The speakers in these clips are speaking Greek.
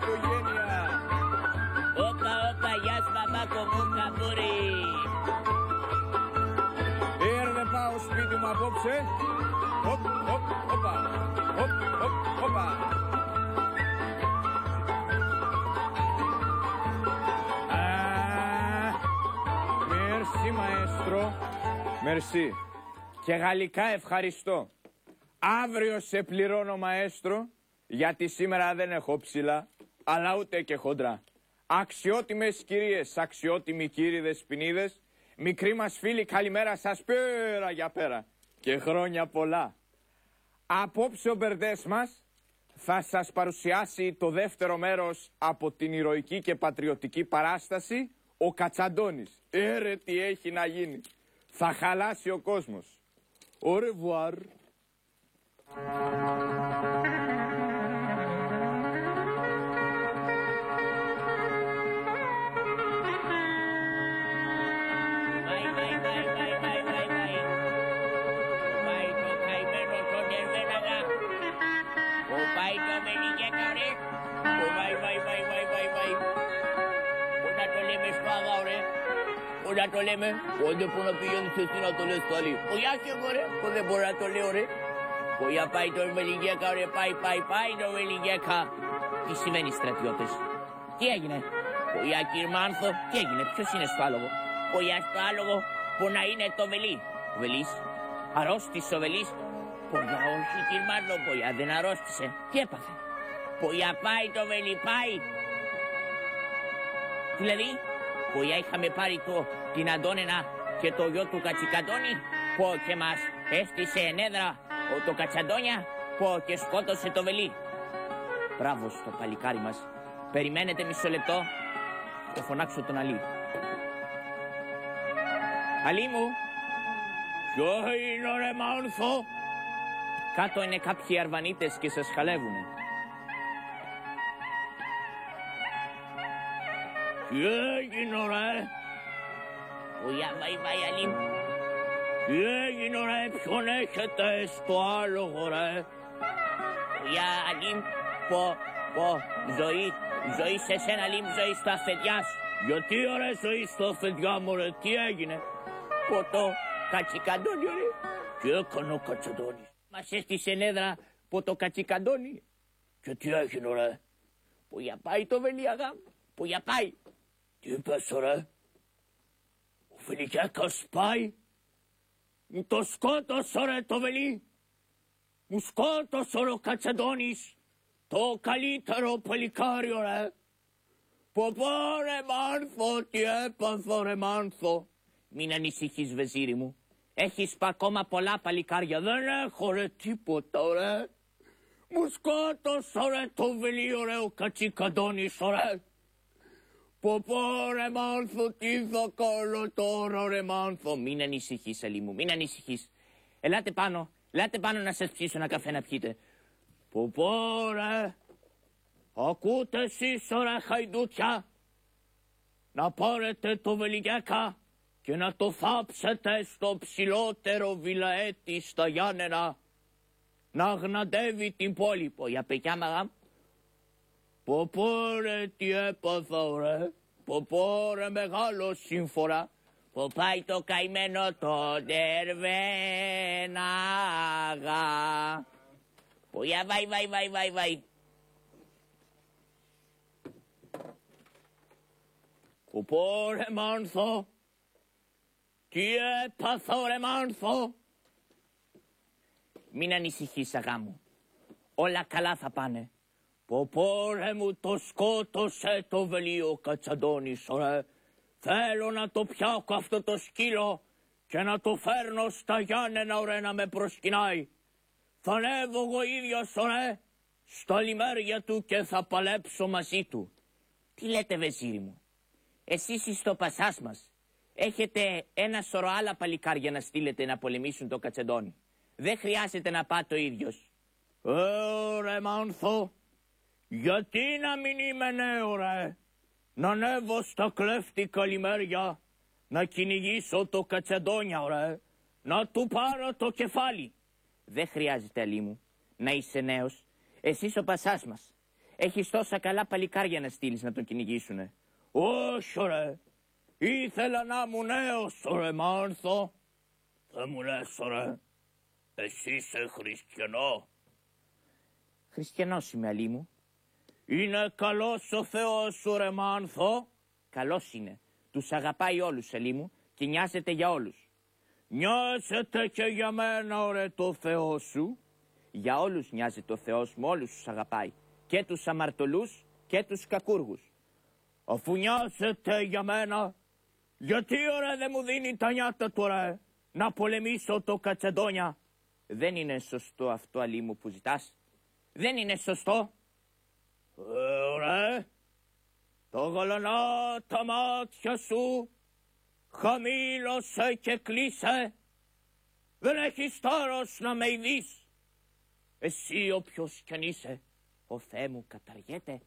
οικογένεια. Όπα, γεια σου μπαμπάκο μου, καμπούρι. Δεν πάω σπίτι μου απόψε. Όπα. Μερσί, μαέστρο. Μερσί. Και γαλλικά ευχαριστώ. Αύριο σε πληρώνω, μαέστρο, γιατί σήμερα δεν έχω ψηλά, αλλά ούτε και χοντρά. Αξιότιμες κυρίες, αξιότιμοι κύριοι δεσποινίδες, μικροί μας φίλοι, καλημέρα σας, πέρα για πέρα. Και χρόνια πολλά. Απόψε ο Μπερδές μας θα σας παρουσιάσει το δεύτερο μέρος από την ηρωική και πατριωτική παράσταση «Ο Κατσαντώνης». Ρε τι έχει να γίνει. Θα χαλάσει ο κόσμος. Au revoir. Να το λέμε, πότε που να πηγαίνεις εσύ να το λες πάλι. Πογιά και εγώ ρε, που δεν μπορώ να το λέω ρε. Πογιά πάει το Βελιγέκα ρε, πάει το Βελιγέκα. Τι συμβαίνει στρατιώτες, τι έγινε. Πογιά κύριε Μάνθο, τι έγινε, ποιος είναι στο άλογο. Πογιά στο άλογο που να είναι το Βελί. Ο Βελής, αρρώστησε ο Βελής. Πογιά όχι κύριε Μάνθο, πογιά δεν αρρώστησε. Τι έπαθε. Πογιά πάει το Βελί, πάει. Δηλαδή, πογιά είχαμε πάρει την Αντώνενα και το γιο του Κατσικαντώνη, που και μας έστησε ενέδρα το Κατσαντώνια, που και σκότωσε το Βελί. Μπράβο στο παλικάρι μας. Περιμένετε μισό λεπτό, θα φωνάξω τον Αλή. Αλή μου, ποιο είναι ρε Μάνθο? Κάτω είναι κάποιοι αρβανίτες και σας χαλεύουνε. Τι έγινε ρε? Ουιά βαϊ Αλή μου. Τι έγινε ρε, ποιον έχετε στο άλογο ρε? Ουιά Αλή μου, ζωή σε σένα Αλή μου, ζωή στο αφεντιά σου. Γιατί ρε ζωή στο αφεντιά μου ρε, τι έγινε? Πω το Κατσικαντώνη ρε. Τι έκανε ο Κατσαντώνης? Μας έστησε νέδρα πω το Κατσικαντώνη. Και τι έγινε ρε? Που για πάει το Βελί αγάμ, που για πάει. Τι είπες ρε? Ο Βελιγέκας πάει. Μου το σκότωσε ρε το Βελί. Μου σκότωσε ο Κατσαντώνης. Το καλύτερο παλικάριο ρε. Πω ρε Μάνθο, τι έπαθω ρε Μάνθο. Μην ανησυχείς βεζίρι μου. Έχεις ακόμα πολλά παλικάρια. Δεν έχω ρε τίποτα ρε. Μου σκότωσε ρε το Βελί ρε ο Κατσικαντώνης ρε. Πω ρε Μάνθο, τι θα κάνω τώρα ρε Μάνθο. Μην ανησυχείς Αλή μου, μην ανησυχείς. Ελάτε πάνω να σας ψήσω ένα καφέ να πιείτε. Πω ρε, ακούτε εσείς ρε χαϊδούτια, να πάρετε το Βελιγέκα και να το θάψετε στο ψηλότερο βιλαέτη στα Γιάννενα, να γναντεύει την πόλη. Πω για παιδιά μαγάμ. Πω ρε τι έπαθα ρε, πω ρε μεγάλο σύμφορα, πω πάει το καημένο το Ντερβέναγα. Πω για βαϊ. Πω ρε Μάνθο, τι έπαθα ρε Μάνθο. Μην ανησυχείς αγά μου, όλα καλά θα πάνε. Πω ρε μου το σκότωσε το Βελί ο Κατσαντώνης ρε. Θέλω να το πιάω αυτό το σκύλο και να το φέρνω στα Γιάννενα ρε να με προσκυνάει. Θα ανέβω εγώ ίδιος ρε στα λιμέρια του και θα παλέψω μαζί του. Τι λέτε βεζίρι μου, εσείς στο πασάς μας έχετε ένα σωρό άλλα παλικάρια να στείλετε να πολεμήσουν το Κατσαντώνη. Δεν χρειάζεται να πάτε ο ίδιος. Ρε Μάνθο, γιατί να μην είμαι νέο ρε, να ανέβω στα κλέφτικα λιμέρια, να κυνηγήσω το Κατσαντώνια ρε, να του πάρω το κεφάλι. Δεν χρειάζεται Αλή μου να είσαι νέος, εσείς ο πασάς μας. Έχεις τόσα καλά παλικάρια να στείλεις να τον κυνηγήσουνε. Όχι ρε, ήθελα να μου νέος ρε Μάνθο. Δεν μου λες ρε, εσύ είσαι χριστιανό. Χριστιανός είμαι, Αλή μου. Είναι καλός ο Θεός σου ρε Μάνθο. Καλός είναι. Τους αγαπάει όλους, Αλή μου, και νοιάζεται για όλους. Νοιάζεται και για μένα ρε το Θεό σου. Για όλους νοιάζεται ο Θεός μου, όλους τους αγαπάει. Και τους αμαρτωλούς και τους κακούργους. Αφού νοιάζεται για μένα, γιατί ρε δεν μου δίνει τα νιάτα του ρε, να πολεμήσω το Κατσεντόνια. Δεν είναι σωστό αυτό, Αλή μου, που ζητάς. Δεν είναι σωστό. Ρε, το γαλανά τα μάτια σου χαμήλωσε και κλείσε. Δεν έχεις θάρρος να με ειδείς. Εσύ όποιος κι αν είσαι, ο Θεέ μου καταργέται.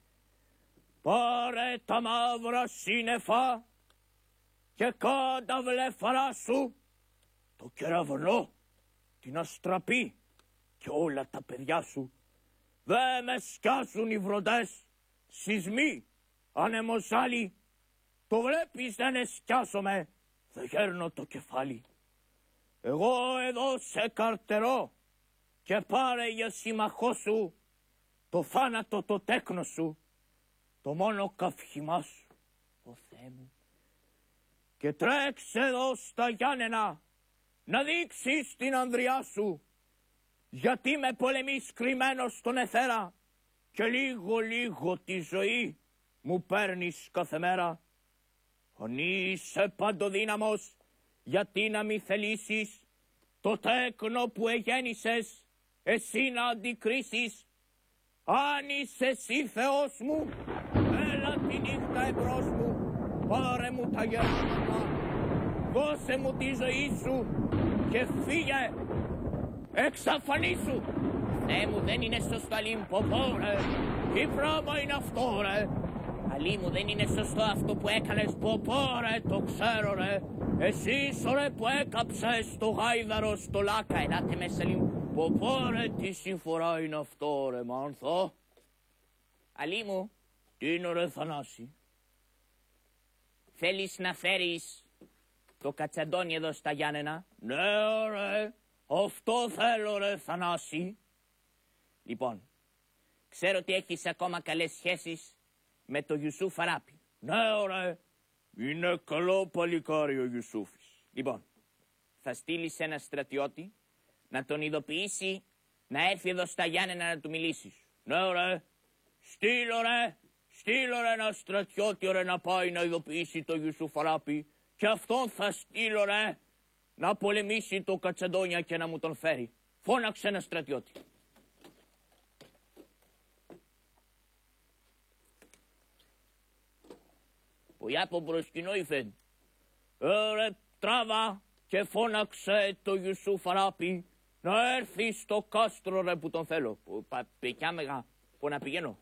Πάρε τα μαύρα σύννεφα και κάντα βλέφαρά σου, το κεραυνό, την αστραπή και όλα τα παιδιά σου. Δε με σκιάζουν οι βροντές, σεισμοί, ανεμοζάλι. Το βλέπεις δεν εσκιάζομαι, δεν γέρνω το κεφάλι. Εγώ εδώ σε καρτερώ και πάρε για σύμμαχό σου το θάνατο το τέκνο σου, το μόνο καυχημά σου. Ο Θεέ μου. Και τρέξε εδώ στα Γιάννενα να δείξεις την ανδριά σου, γιατί με πολεμείς κρυμμένος στον αιθέρα και λίγο τη ζωή μου παίρνεις κάθε μέρα. Αν είσαι παντοδύναμος, γιατί να μη θελήσεις το τέκνο που εγέννησες εσύ να αντικρίσεις. Αν είσαι εσύ Θεός μου, έλα τη νύχτα εμπρός μου, πάρε μου τα γέρματα, δώσε μου τη ζωή σου και φύγε, εξαφανίσου. Θεέ μου, δεν είναι σωστό, Αλή μου. Πω ρε, τι πράγμα είναι αυτό ρε. Αλή μου, δεν είναι σωστό αυτό που έκανες. Πω ρε, το ξέρω ρε. Εσύ ρε που έκαψες το γάιδαρο στο Λάκα. Ελάτε μέσα, Αλή μου. Πω ρε, τι συμφορά είναι αυτό ρε Μάνθο. Αλή μου. Τι είναι ρε Θανάση. Θέλεις να φέρεις το κατσαντόνι εδώ στα Γιάννενα? Ναι ρε, αυτό θέλω ρε Θανάση. Λοιπόν, ξέρω ότι έχεις ακόμα καλές σχέσεις με το Ιουσούφ Αράπη. Ναι ρε, είναι καλό παλικάρι ο Ιουσούφης. Λοιπόν, θα στείλεις ένα στρατιώτη να τον ειδοποιήσει να έρθει εδώ στα Γιάννενα να του μιλήσεις. Ναι ρε, στείλω ρε ένα στρατιώτη ρε να πάει να ειδοποιήσει το Ιουσούφ Αράπη και αυτόν θα στείλω ρε να πολεμήσει το Κατσεντόνια και να μου τον φέρει. Φώναξε ένα στρατιώτη. Που από προσκυνώ ηφεν. Ρε τράβα και φώναξε το Ιουσούφ Αράπη να έρθει στο κάστρο ρε που τον θέλω. Πεκιάμεγα που να πηγαίνω.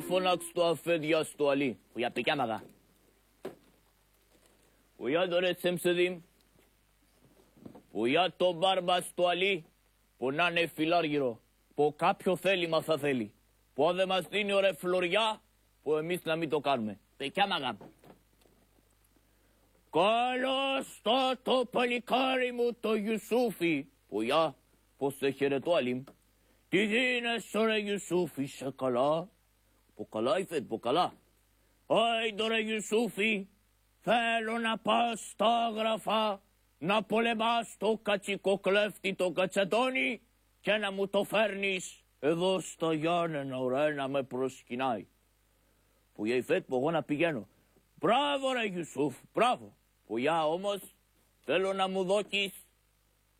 Φώναξε το αφέντια στο Αλή. Που για πεκιάμαγα. Που για το ρε Τσεμσεδίμ. Που για το μπάρμπα στο Αλή. Που να είναι φιλάργυρο. Που κάποιο θέλημα θα θέλει. Που αν δεν μας δίνει ωραία φλωριά. Που εμείς να μην το κάνουμε. πεκιάμαγα. Καλώς το παλικάρι μου το Ιουσούφι. Πουιά, πως σε χαιρετώ αλλήμ. Τι δίνες ρε Ιουσούφι, σε καλά? Που καλά υφέτ, που καλά. Άιντε ρε Ιουσούφι, θέλω να πας στα Άγραφα, να πολεμάς το κατσικό κλέφτη το Κατσεντόνι και να μου το φέρνεις εδώ στο Γιάννενα, ωραία, να με προσκυνάει. Που για υφέτ που εγώ να πηγαίνω. Μπράβο ρε Ιουσούφ, μπράβο. Που για όμως θέλω να μου δώκεις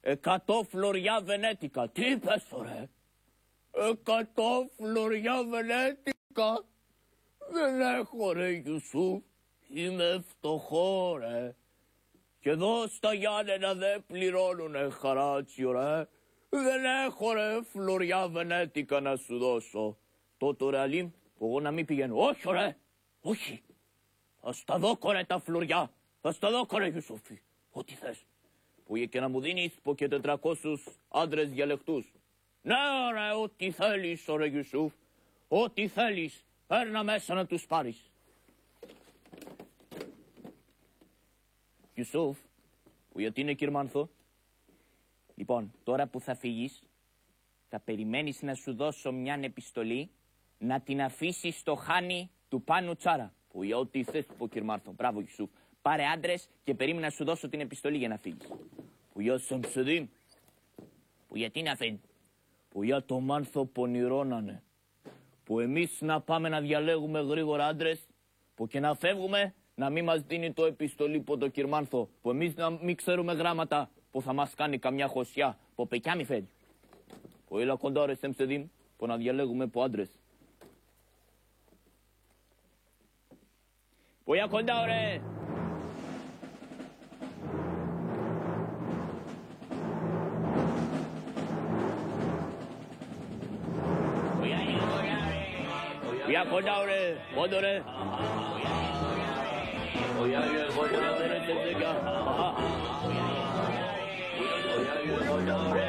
100 φλωριά βενέτικα. Τι είπες ρε? 100 φλωριά βενέτικα? Δεν έχω ρε Ιουσούφ, είμαι φτωχό ρε. Και εδώ στα Γιάννενα δεν πληρώνουνε χαράτσιο ρε. Δεν έχω ρε φλωριά βενέτικα να σου δώσω. Τότε ρε Αλήμ, που εγώ να μην πηγαίνω. Όχι ρε, όχι. Θα στα δώκω ρε τα φλωριά. Θα στα δώκω ρε Ιουσούφι. Ό,τι θες. Που και να μου δίνεις πω και 400 άντρες διαλεχτούς. Ναι ρε, ό,τι θέλεις ρε Ιουσούφ. Ό,τι θέλεις. Έρνα μέσα να τους πάρεις. Ιουσούφ, που γιατί είναι Κυρμάνθο? Λοιπόν, τώρα που θα φύγεις, θα περιμένεις να σου δώσω μια επιστολή να την αφήσεις στο χάνι του Πάνου Τσάρα. Που για ό,τι θες πω Κυρμάνθο. Μπράβο Ιουσούφ. Πάρε άντρες και περίμενα να σου δώσω την επιστολή για να φύγεις. Που για Σαμσεδίμ. Που γιατί να φύγει. Που για το Μάνθο πονηρώνανε. Που εμείς να πάμε να διαλέγουμε γρήγορα άντρες. Που και να φεύγουμε να μην μας δίνει το επιστολή από το Κυρμάνθο. Που εμείς να μην ξέρουμε γράμματα. Που θα μας κάνει καμιά χωσιά. Που πεκιά μη φεύγει. Που έλα κοντά ρε Σαμσεδίμ. Που να διαλέγουμε από άντρες. Που για κοντά ρε. Ya kona re, kono re. Oya ye kona re tezeka. Oya ye kona re.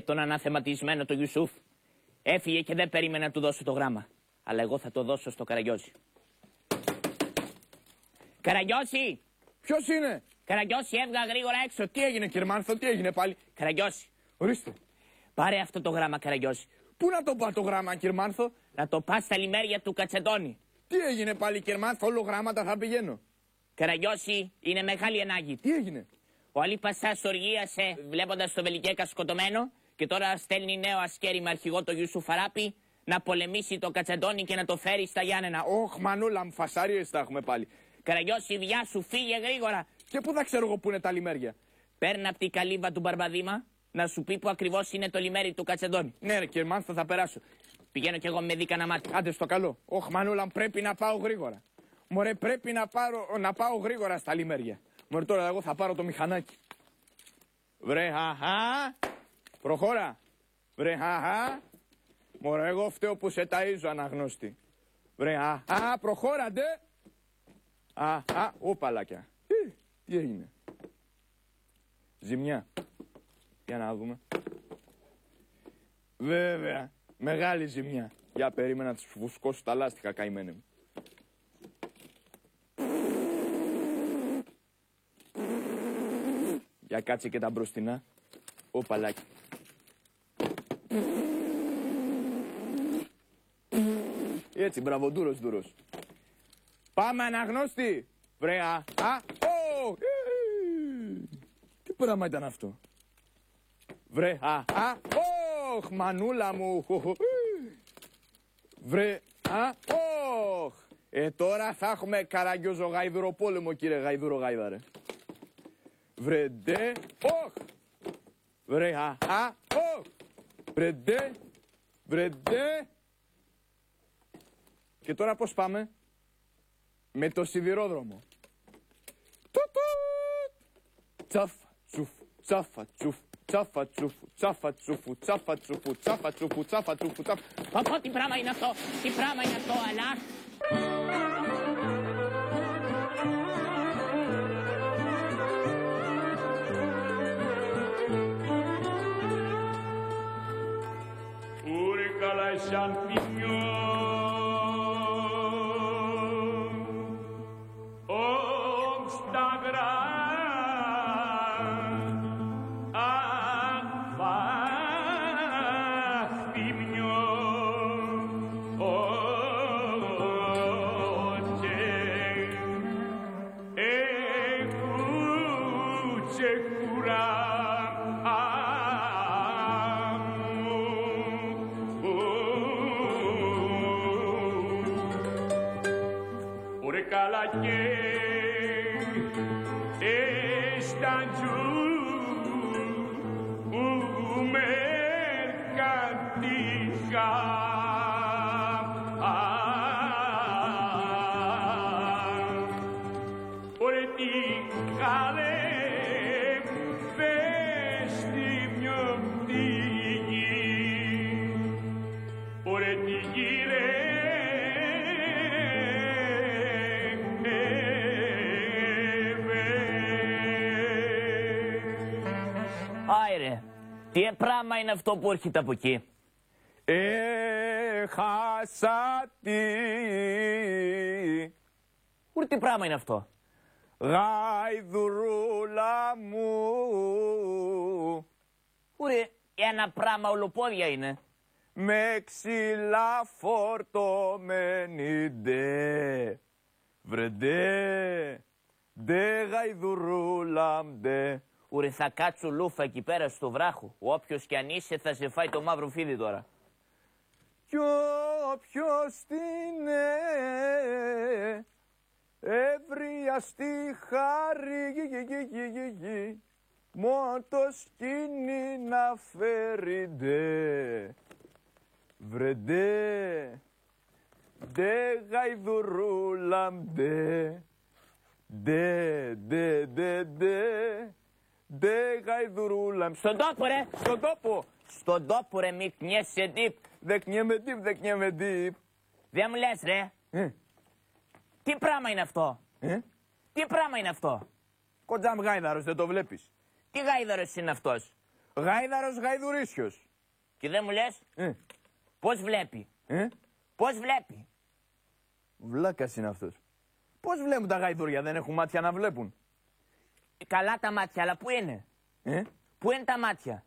Τον αναθεματισμένο το Ιουσούφ έφυγε και δεν περίμενα να του δώσω το γράμμα. Αλλά εγώ θα το δώσω στο Καραγιώση. Καραγιώση! Ποιος είναι? Καραγιώση, έβγα γρήγορα έξω. Τι έγινε Κυρμάνθο, τι έγινε πάλι? Καραγιώση. Ορίστε. Πάρε αυτό το γράμμα Καραγιώση. Πού να το πάω το γράμμα Κυρμάνθο? Να το πας στα λιμέρια του Κατσεντόνι. Τι έγινε πάλι Κυρμάνθο, όλο γράμματα θα πηγαίνω. Καραγιώση, είναι μεγάλη ανάγκη. Τι έγινε? Ο Αλή Πασάς οργίασε βλέποντας το Βελικέκα σκοτωμένο. Και τώρα στέλνει νέο ασκέρι με αρχηγό το Ιουσούφ Αράπη να πολεμήσει το Κατσεντόνι και να το φέρει στα Γιάννενα. Όχ, μανούλα μου, φασάριες θα έχουμε πάλι. Καραγιώση, βιά σου, φύγε γρήγορα. Και πού θα ξέρω εγώ πού είναι τα λιμέρια? Παίρνα από την καλύβα του Μπαρμπαδήμα να σου πει που ακριβώς είναι το λιμέρι του Κατσεντόνι. Ναι, ρε Κυρμάνθο, θα περάσω. Πηγαίνω κι εγώ με δίκανα μάτια. Άντε στο καλό. Όχ, μανούλα μου, πρέπει να πάω γρήγορα. Μωρέ, πρέπει να πάω γρήγορα στα λιμέρια. Μωρέ, τώρα εγώ θα πάρω το μηχανάκι. Βρε, χαχά. Προχώρα. Βρε, χαχά. Μωρέ, εγώ φταίω που σε ταΐζω, αναγνώστη. Βρε, χαχά, προχώραντε. Ω, παλάκια. Τι έγινε? Ζημιά. Για να δούμε. Βέβαια, μεγάλη ζημιά. Για περίμενα να τους φουσκώσω τα λάστιχα, καημένε μου. Για κάτσε και τα μπροστινά. Ω, παλάκι. Έτσι, μπράβο, δούρος. Πάμε, αναγνώστη. Βρε, τι πράγμα ήταν αυτό? Βρε, όχ, μανούλα μου. Βρε, όχ. Τώρα θα έχουμε καραγκιόζο γαϊδουροπόλεμο, κύριε Γαϊδούρο Γάιδαρε. Βρε, ντε, όχ. Βρε, όχ. Βρε, ντε. Και τώρα πώς πάμε? με το σιδηρόδρομο. Τσάφα τσουφ, τσάφα τσουφ, τσάφα τσουφου, τσάφα τσουφου, τσάφα τσουφου, τσάφα τσουφου, τσάφα τσουφου, τσάφα. Πω, τι πράγμα είναι αυτό, τι πράγμα είναι αυτό, αλλά... Άιρε, τι πράγμα είναι αυτό που έρχεται από εκεί? Έχασα τι. Ούρ, τι πράγμα είναι αυτό? Γαϊδουρούλα μου. Ούρε, ένα πράγμα ολοπόδια είναι. Με ξυλά φορτωμένη ντε. Βρεντε. Ντε γαϊδουρούλα ντε. Ούρε, θα κάτσω λούφα εκεί πέρα στο βράχο. Όποιος κι αν είσαι θα σε φάει το μαύρο φίδι τώρα. Κι όποιος την έβρια στη χάρη μόνο το σκηνή να φέρει ντε. Βρεντε. Ντε γαϊδουρούλα ντε. Ντε, ντε, ντε, ντε. Ντε γαϊδουρούλα. Στον τόπο ρε! Στον τόπο. Στον τόπο ρε, μη κνιέσαι τύπ. Δεν κνιέμαι τύπ, δεν κνιέμαι τύπ. Δεν μου λες ρε. Τι πράγμα είναι αυτό? Τι πράγμα είναι αυτό? Κοντζάμ γάιδαρος, δεν το βλέπεις? Τι γάιδαρος είναι αυτός? Γάιδαρος γαϊδουρίσιος. Και δεν μου λες πώς βλέπει? Πώς βλέπει? Βλάκας είναι αυτός. Πώς βλέπουν τα γαϊδούρια, δεν έχουν μάτια να βλέπουν? Καλά τα μάτια, αλλά πού είναι? Πού είναι τα μάτια?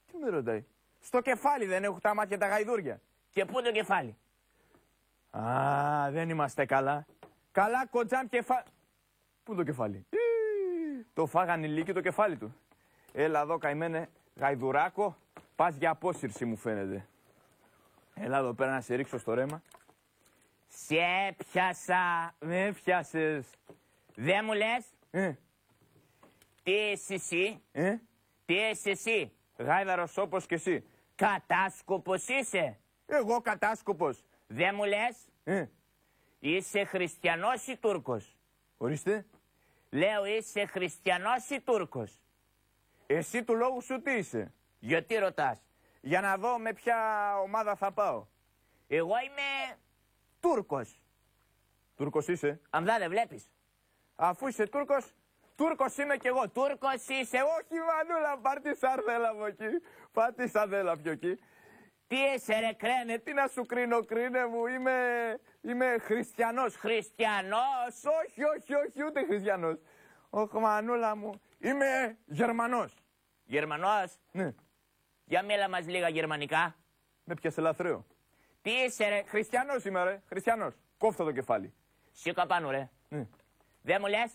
Τι με ρωτάει? Στο κεφάλι δεν έχουν τα μάτια τα γαϊδούρια. Και πού το κεφάλι? Α, δεν είμαστε καλά. Καλά κοντζάμ κεφάλι. Πού το κεφάλι? Το φάγανε λύκη το κεφάλι του. Έλα εδώ καημένε γαϊδουράκο. Πας για απόσυρση μου φαίνεται. Έλα εδώ πέρα να σε ρίξω στο ρέμα. Σε πιάσα. Με πιάσες. Δεν μου λες τι είσαι εσύ? Τι είσαι εσύ? Γάιδαρος όπως και εσύ. Κατάσκοπος είσαι? Εγώ κατάσκοπος. Δεν μου λες είσαι χριστιανός ή Τούρκος? Ορίστε. Λέω είσαι χριστιανός ή Τούρκος? Εσύ του λόγου σου τι είσαι? Γιατί ρωτάς? Για να δω με ποια ομάδα θα πάω. Εγώ είμαι Τούρκος. Τούρκος είσαι? Αμδά δεν βλέπεις? Αφού είσαι Τούρκος, Τούρκος είμαι κι εγώ. Τούρκος είσαι? Όχι Μανούλα, πάρ' τη σαρδέλα από εκεί. Πάρ' τη σαρδέλα πιο εκεί. Τι είσαι ρε κρένε? Τι να σου κρίνω, κρίνε μου, είμαι χριστιανός. Χριστιανός? Όχι, ούτε χριστιανός. Όχι Μανούλα μου, είμαι Γερμανός. Γερμανός? Ναι. Για μίλα μας λίγα γερμανικά. Με πιάσε λαθρέο. Τι είσαι ρε? Χριστιανός είμαι ρε, χριστιανός. Κόφτω το κεφάλι. Σήκω πάνω ρε. Δεν μου λες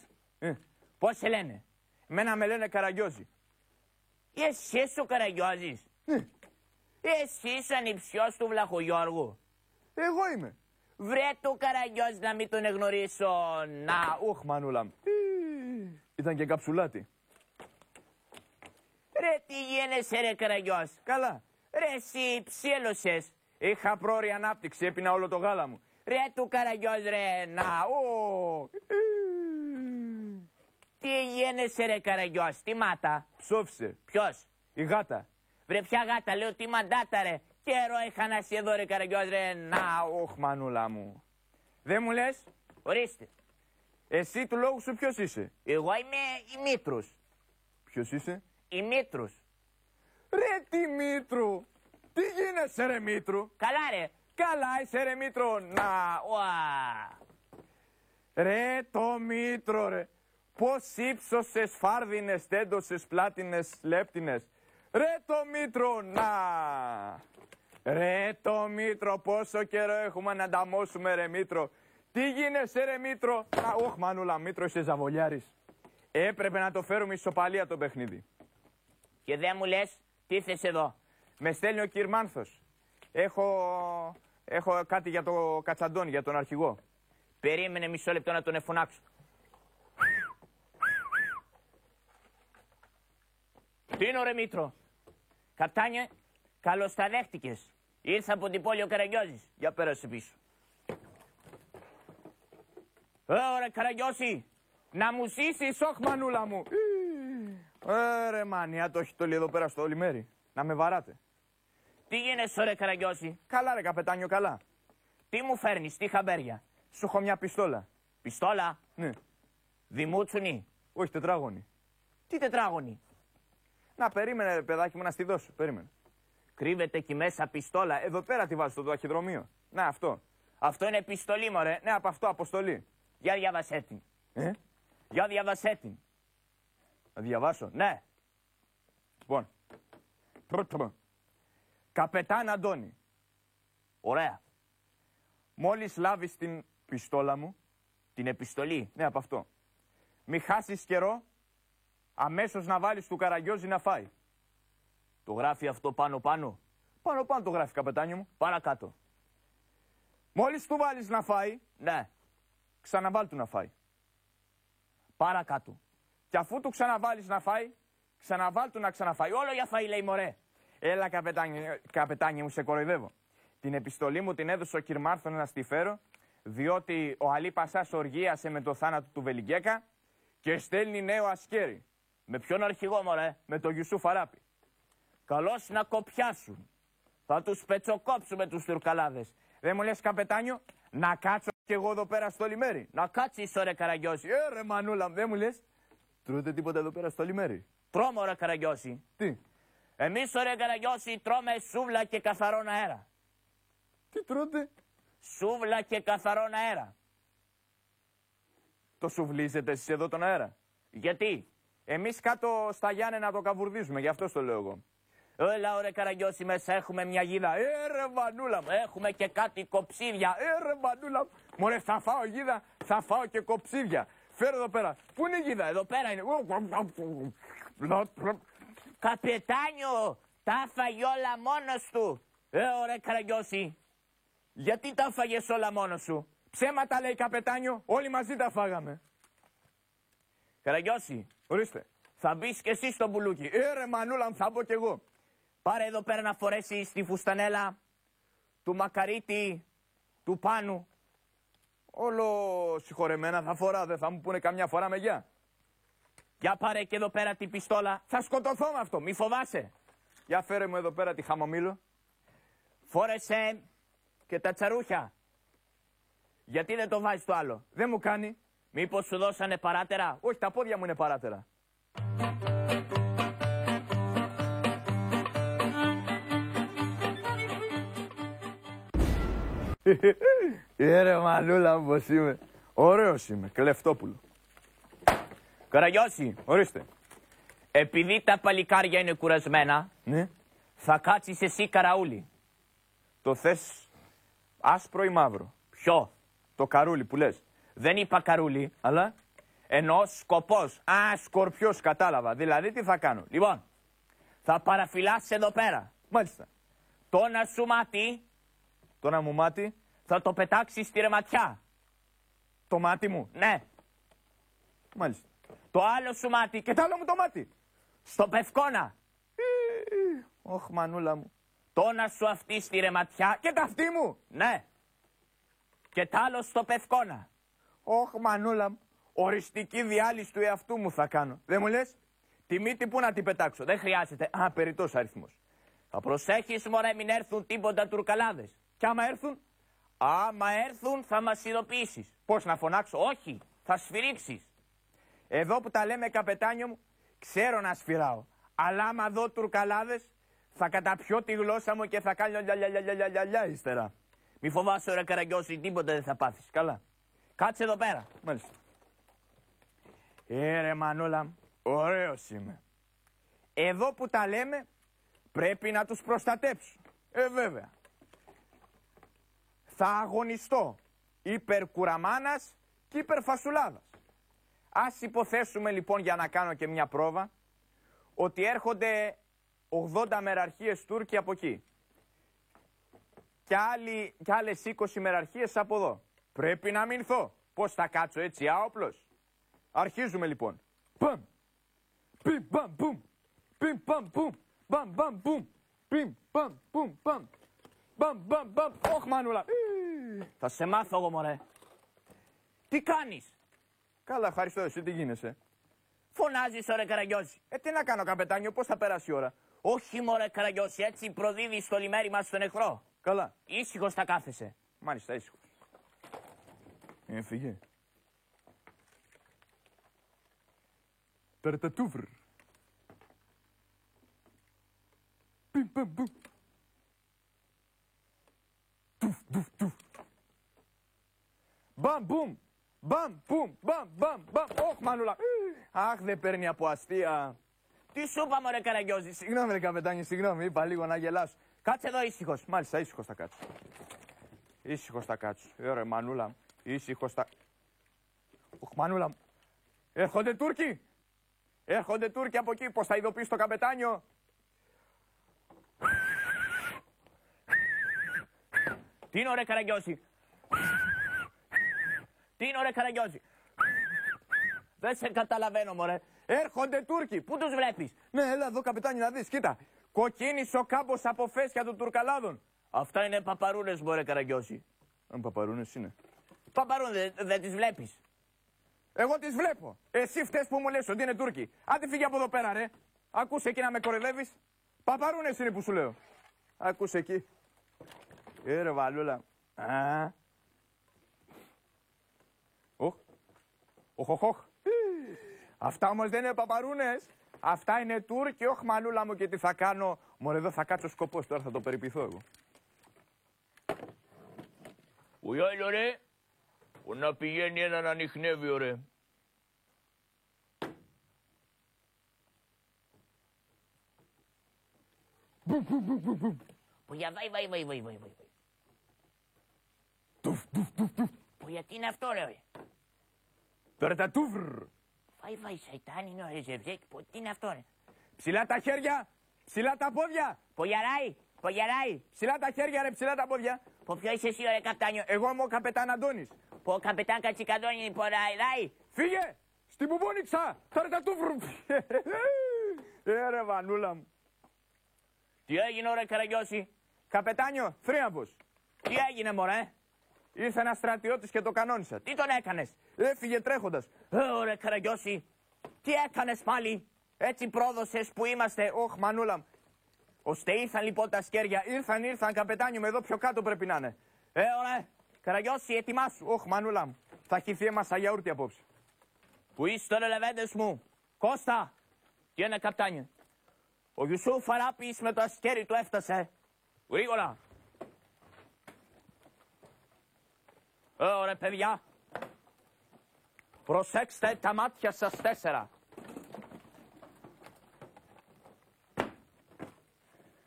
πώς σε λένε? Εμένα με λένε Καραγκιόζη. Εσύ σου Καραγκιόζης? Εσύ είσαι ανιψιός του Βλαχογιώργου? Εγώ είμαι. Βρε το Καραγκιόζη να μην τον εγνωρίσω. Να. Ουχ Μανούλα μου. Ήταν και καψουλάτη. Ρε τι γίνεσαι ρε Καραγκιόζη? Καλά. Ρε εσύ ψήλωσες. Είχα πρόωρη ανάπτυξη, έπινα όλο το γάλα μου. Ρε του Καραγκιόζη ρε, να, Τι γίνεσαι ρε Καραγκιόζη, τι μάτα. Ψόφισε. Ποιος? Η γάτα. Βρε ποια γάτα, λέω τι μαντάτα ρε. Καιρό είχα να σε εδώ ρε Καραγκιόζη ρε, να. Ωχ, μανούλα μου. Δεν μου λες? Ορίστε. Εσύ του λόγου σου ποιος είσαι? Εγώ είμαι η Μήτρους. Ποιος είσαι? Η Μήτρους. Ρε τι Μήτρου. Τι γίνεσαι ρε Μήτρου? Καλά ρε. Καλά είσαι ρε Μήτρο. Να. Ουα. Ρε το Μήτρο ρε. Πώς ύψωσες φάρδινες, τέντωσες πλάτινες, λέπτινες. Ρε το Μήτρο, να! Ρε το Μήτρο, πόσο καιρό έχουμε να ανταμώσουμε ρε Μήτρο. Τι γίνεσαι ρε Μήτρο. Ωχ μανούλα, Μήτρο είσαι ζαβολιάρης. Έπρεπε να το φέρουμε ισοπαλία το παιχνίδι. Και δεν μου λες, τι θες εδώ? Με στέλνει ο Κυρμάνθος. Έχω κάτι για το Κατσαντώνη, για τον αρχηγό. Περίμενε μισό λεπτό να τον εφωνάξω. Τι είναι ρε Μήτρο? Καπτάνιε, καλώς τα δέχτηκες. Ήρθα από την πόλη ο Καραγκιόζης. Για πέρασε πίσω. Ωραία Καραγκιόζη, να μου ζήσεις. Ωχ μανούλα μου. Ρε μανιά, το έχει τόλει εδώ πέρα στο λιμέρι. Να με βαράτε. Τι γίνεσαι ρε Καραγκιόζη? Καλά ρε καπετάνιο, καλά. Τι μου φέρνεις, τι χαμπέρια? Σου έχω μια πιστόλα. Πιστόλα? Ναι. Δημούτσουνη? Όχι, τετράγωνη. Τι τετράγωνη? Να περίμενε ρε παιδάκι μου να στη δώσω. Περίμενε. Κρύβεται εκεί μέσα πιστόλα. Εδώ πέρα τη βάζω στο ταχυδρομείο. Να αυτό. Αυτό είναι πιστολή μωρέ. Ναι, από αυτό αποστολή. Για διάβασέ την. Για διάβασέ την. Να διαβάσω. Ναι. Λοιπόν. Πρώτο. Καπετάν Αντώνη. Ωραία. Μόλις λάβεις την πιστόλα μου. Την επιστολή. Ναι, από αυτό. Μη χάσεις καιρό. Αμέσως να βάλεις του Καραγκιόζη να φάει. Το γράφει αυτό πάνω πάνω? Πάνω πάνω το γράφει καπετάνιο μου. Παρακάτω. Μόλις του βάλεις να φάει. Ναι. Ξαναβάλ του να φάει. Παρακάτω. Και αφού του ξαναβάλεις να φάει. Ξαναβάλ του να ξαναφάει. Όλο για φάει λέει μωρέ. Έλα καπετάνιο μου, σε κοροϊδεύω. Την επιστολή μου την έδωσε ο Κυρμάρθον να στη φέρω. Διότι ο Αλή Πασάς οργίασε με το θάνατο του Βελιγκέκα. Και στέλνει νέο ασκέρι. Με ποιον αρχηγό μωρέ? Με τον Γιουσούφ Αράπη. Καλώς να κοπιάσουν. Θα τους πετσοκόψουμε τους Τουρκαλάδες. Δεν μου λες καπετάνιο, να κάτσω κι εγώ εδώ πέρα στο λιμέρι? Να κάτσεις ρε Καραγκιόζη. Ρε μανούλα, δεν μου λες. Τρώτε τίποτα εδώ πέρα στο λιμέρι? Τρώμε ρε Καραγκιόζη. Τι? Εμείς ρε Καραγκιόζη τρώμε σούβλα και καθαρόν αέρα. Τι τρώτε? Σούβλα και καθαρόν αέρα. Το σουβλίζετε εσείς εδώ τον αέρα? Γιατί? Εμείς κάτω στα Γιάννενα το καβουρδίζουμε, γι' αυτό το λέω εγώ. Έλα ρε Καραγκιόζη, μέσα έχουμε μια γίδα. Ρε μανούλα μου. Έχουμε και κάτι κοψίδια. Ρε μανούλα μου. Μωρέ, θα φάω γίδα, θα φάω και κοψίδια. Φέρω εδώ πέρα. Πού είναι η γίδα? Εδώ πέρα είναι. Καπετάνιο, τα φάγε όλα μόνος του. Ωραία Καραγκιόζη. Γιατί τα φάγες όλα μόνος σου? Ψέματα λέει καπετάνιο, όλοι μαζί τα φάγαμε. Καραγκιόζη, ορίστε. Θα μπεις και εσύ στο μπουλούκι. Ρε μανούλα μου, θα μπω κι εγώ. Πάρε εδώ πέρα να φορέσεις τη φουστανέλα του Μακαρίτη του Πάνου. Όλο συγχωρεμένα θα φορά, δεν θα μου πούνε καμιά φορά με γεια. Για πάρε και εδώ πέρα την πιστόλα. Θα σκοτωθώ με αυτό, μη φοβάσαι. Για φέρε μου εδώ πέρα τη χαμομήλο. Φόρεσε και τα τσαρούχια. Γιατί δεν το βάζεις το άλλο? Δεν μου κάνει. Μήπως σου δώσανε παράτερα? Όχι, τα πόδια μου είναι παράτερα. Ρε μανούλα μου πως είμαι. Ωραίος είμαι, κλεφτόπουλο. Καραγκιόζη, ορίστε. Επειδή τα παλικάρια είναι κουρασμένα, ναι, θα κάτσεις εσύ καραούλι. Το θες άσπρο ή μαύρο? Ποιο? Το καρούλι που λες. Δεν είπα καρούλι, αλλά εννοώ σκοπός. Α, σκορπιός, κατάλαβα. Δηλαδή τι θα κάνω? Λοιπόν, θα παραφυλάσεις εδώ πέρα. Μάλιστα. Το ένα σου μάτι, το ένα μου μάτι, θα το πετάξεις στη ρεματιά. Το μάτι μου? Ναι. Μάλιστα. Το άλλο σου μάτι. Και το άλλο μου το μάτι? Στο πευκόνα. Ωχ, μανούλα μου. Το ένα σου αυτή στη ρεματιά. Και τα αυτή μου? Ναι. Και τ' άλλο στο Πευκόνα. Ωχ, μανούλα μου, οριστική διάλυση του εαυτού μου θα κάνω. Δεν μου λες, τη μύτη πού να την πετάξω. Δεν χρειάζεται. Α, περιττός αριθμός. Θα προσέχεις μωρέ μην έρθουν τίποτα τουρκαλάδες. Κι άμα έρθουν, Άμα έρθουν θα μας ειδοποιήσεις. πώς να φωνάξω. Όχι, θα σφυρίξεις. Εδώ που τα λέμε, καπετάνιο μου, ξέρω να σφυράω. Αλλά άμα δω τουρκαλάδες, θα καταπιώ τη γλώσσα μου και θα κάνω λια ύστερα. Μη φοβάσαι ρε Καραγκιόζη, τίποτα δεν θα πάθεις. Καλά. Κάτσε εδώ πέρα. Μάλιστα. Ρε μανούλα μου, ωραίος είμαι. Εδώ που τα λέμε, πρέπει να τους προστατέψω. Βέβαια. Θα αγωνιστώ υπερ κουραμάνας και υπερ φασουλάδας. Ας υποθέσουμε λοιπόν, για να κάνω και μια πρόβα, ότι έρχονται 80 μεραρχίες Τούρκοι από εκεί και άλλες 20 μεραρχίες από εδώ. Πρέπει να μηνθώ. Πώς θα κάτσω έτσι άοπλος? Αρχίζουμε λοιπόν. Παμ, πιμ, παμ, πουμ, πιμ, παμ, πουμ, παμ, παμ, πουμ, πιμ, παμ, πουμ, παμ, παμ, παμ, παμ. Ωχ, μανούλα. Θα σε μάθω εγώ μωρέ. Τι κάνεις? Καλά, ευχαριστώ. Εσύ τι γίνεσαι? Φωνάζεις ρε Καραγκιόζη. Τι να κάνω, καπετάνιο, πώς θα περάσει η ώρα? Όχι μωρέ Καραγκιόζη, έτσι προδίδεις το λιμέρι μας στον εχθρό. Καλά. Ήσυχος θα κάθεσαι. Μάλιστα, ήσυχος. Έφυγε. Τερτατούβρ. Πιμ, παμ, πουμ. Τουφ, τουφ, τουφ. Μπαμ, μπουμ. Μπαμ, πουμ, μπαμ, μπαμ, μπαμ. Ωχ, μανούλα. Αχ, δεν παίρνει από αστεία. Τι σου είπα μωρέ Καραγκιόζη? Συγγνώμη, ρε καπετάνιο, συγγνώμη. Είπα λίγο να γελάσω. Κάτσε εδώ ήσυχος. Μάλιστα, ήσυχος θα κάτσω. Ήσυχος θα κάτσω. Ωραία, μανούλα μου. Ήσυχος θα... Ωχ, μανούλα μου. Έρχονται Τούρκοι. Έρχονται Τούρκοι από εκεί. Πώς θα ειδοποιήσει το καπετάνιο? Τι είναι ρε Καραγκιόζη? Τι είναι ρε Καραγκιόζη? Δεν σε καταλαβαίνω μωρέ. Έρχονται Τούρκοι. Πού τους βλέπεις? Ναι, έλα εδώ καπετάνιο να δεις. Κοίτα. Κοκκίνησε ο κάμπος από φέσια των Τουρκαλάδων. Αυτά είναι παπαρούνες μωρέ Καραγκιόζη. Αν παπαρούνες είναι. Παπαρούνες δεν τις βλέπεις? Εγώ τις βλέπω. Εσύ φταίς που μου λες ότι είναι Τούρκοι. Άντε φύγε από εδώ πέρα ρε. Ακούσε εκεί να με κοροϊδεύεις. Παπαρούνες είναι που σου λέω. Ακούσε εκεί. Ρε βαλούλα. Α. Οχ. Οχ, οχ, οχ. Αυτά όμως δεν είναι παπαρούνες. Αυτά είναι Τούρκοι. Όχ, μανούλα μου, και τι θα κάνω? Μωρέ, εδώ θα κάτσω σκοπός τώρα, θα το περιποιηθώ εγώ. Ο Ιάιλο ρε, που να πηγαίνει έναν ανιχνεύει ωραία. Που για βαϊ. Που γιατί είναι αυτό ρε? Τερτατούβρ. Βαϊ, σαϊτάν είναι ο Ρεζεβζέκ, τι είναι αυτό ρε? Ψηλά τα χέρια, ψηλά τα πόδια. Πογιαράει. Ψηλά τα χέρια ρε, ψηλά τα πόδια. Πω ποιο είσαι εσύ ρε καπτάνιο? Εγώ είμαι ο καπετάν Αντώνης. Πω καπετάν Κατσικαντώνη, ποραϊδάει. Φύγε, στην Πουπόνιξα, Τερτατούβρ. Ρε βανούλα μου. Τι έγινε ρε Καραγκιόζη? Καπετάνιο, θρίαμβος. Τι έγινε μωρέ? Ήρθε ένας στρατιώτης και το κανόνισα. Τι τον έκανες? Έφυγε τρέχοντας. Ωραία Καραγκιόζη, τι έκανες πάλι? Έτσι πρόδωσες που είμαστε? Ωχ, μανούλα μου. Ώστε ήρθαν λοιπόν τα σκέρια. Ήρθαν καπετάνιο με εδώ πιο κάτω πρέπει να είναι. Ωραία, Καραγκιόζη, ετοιμάσου. Ωχ, μανούλα μου. Θα χυθεί έμασα γιαούρτι απόψε. Πού είστε ρε λεβέντες μου? Κώστα, τι είναι καπτάνιο? Ο Ιουσούφ Αράπης με το ασκέρι του έφτασε. Γρήγορα. Ωραία παιδιά. Προσέξτε τα μάτια σας 4.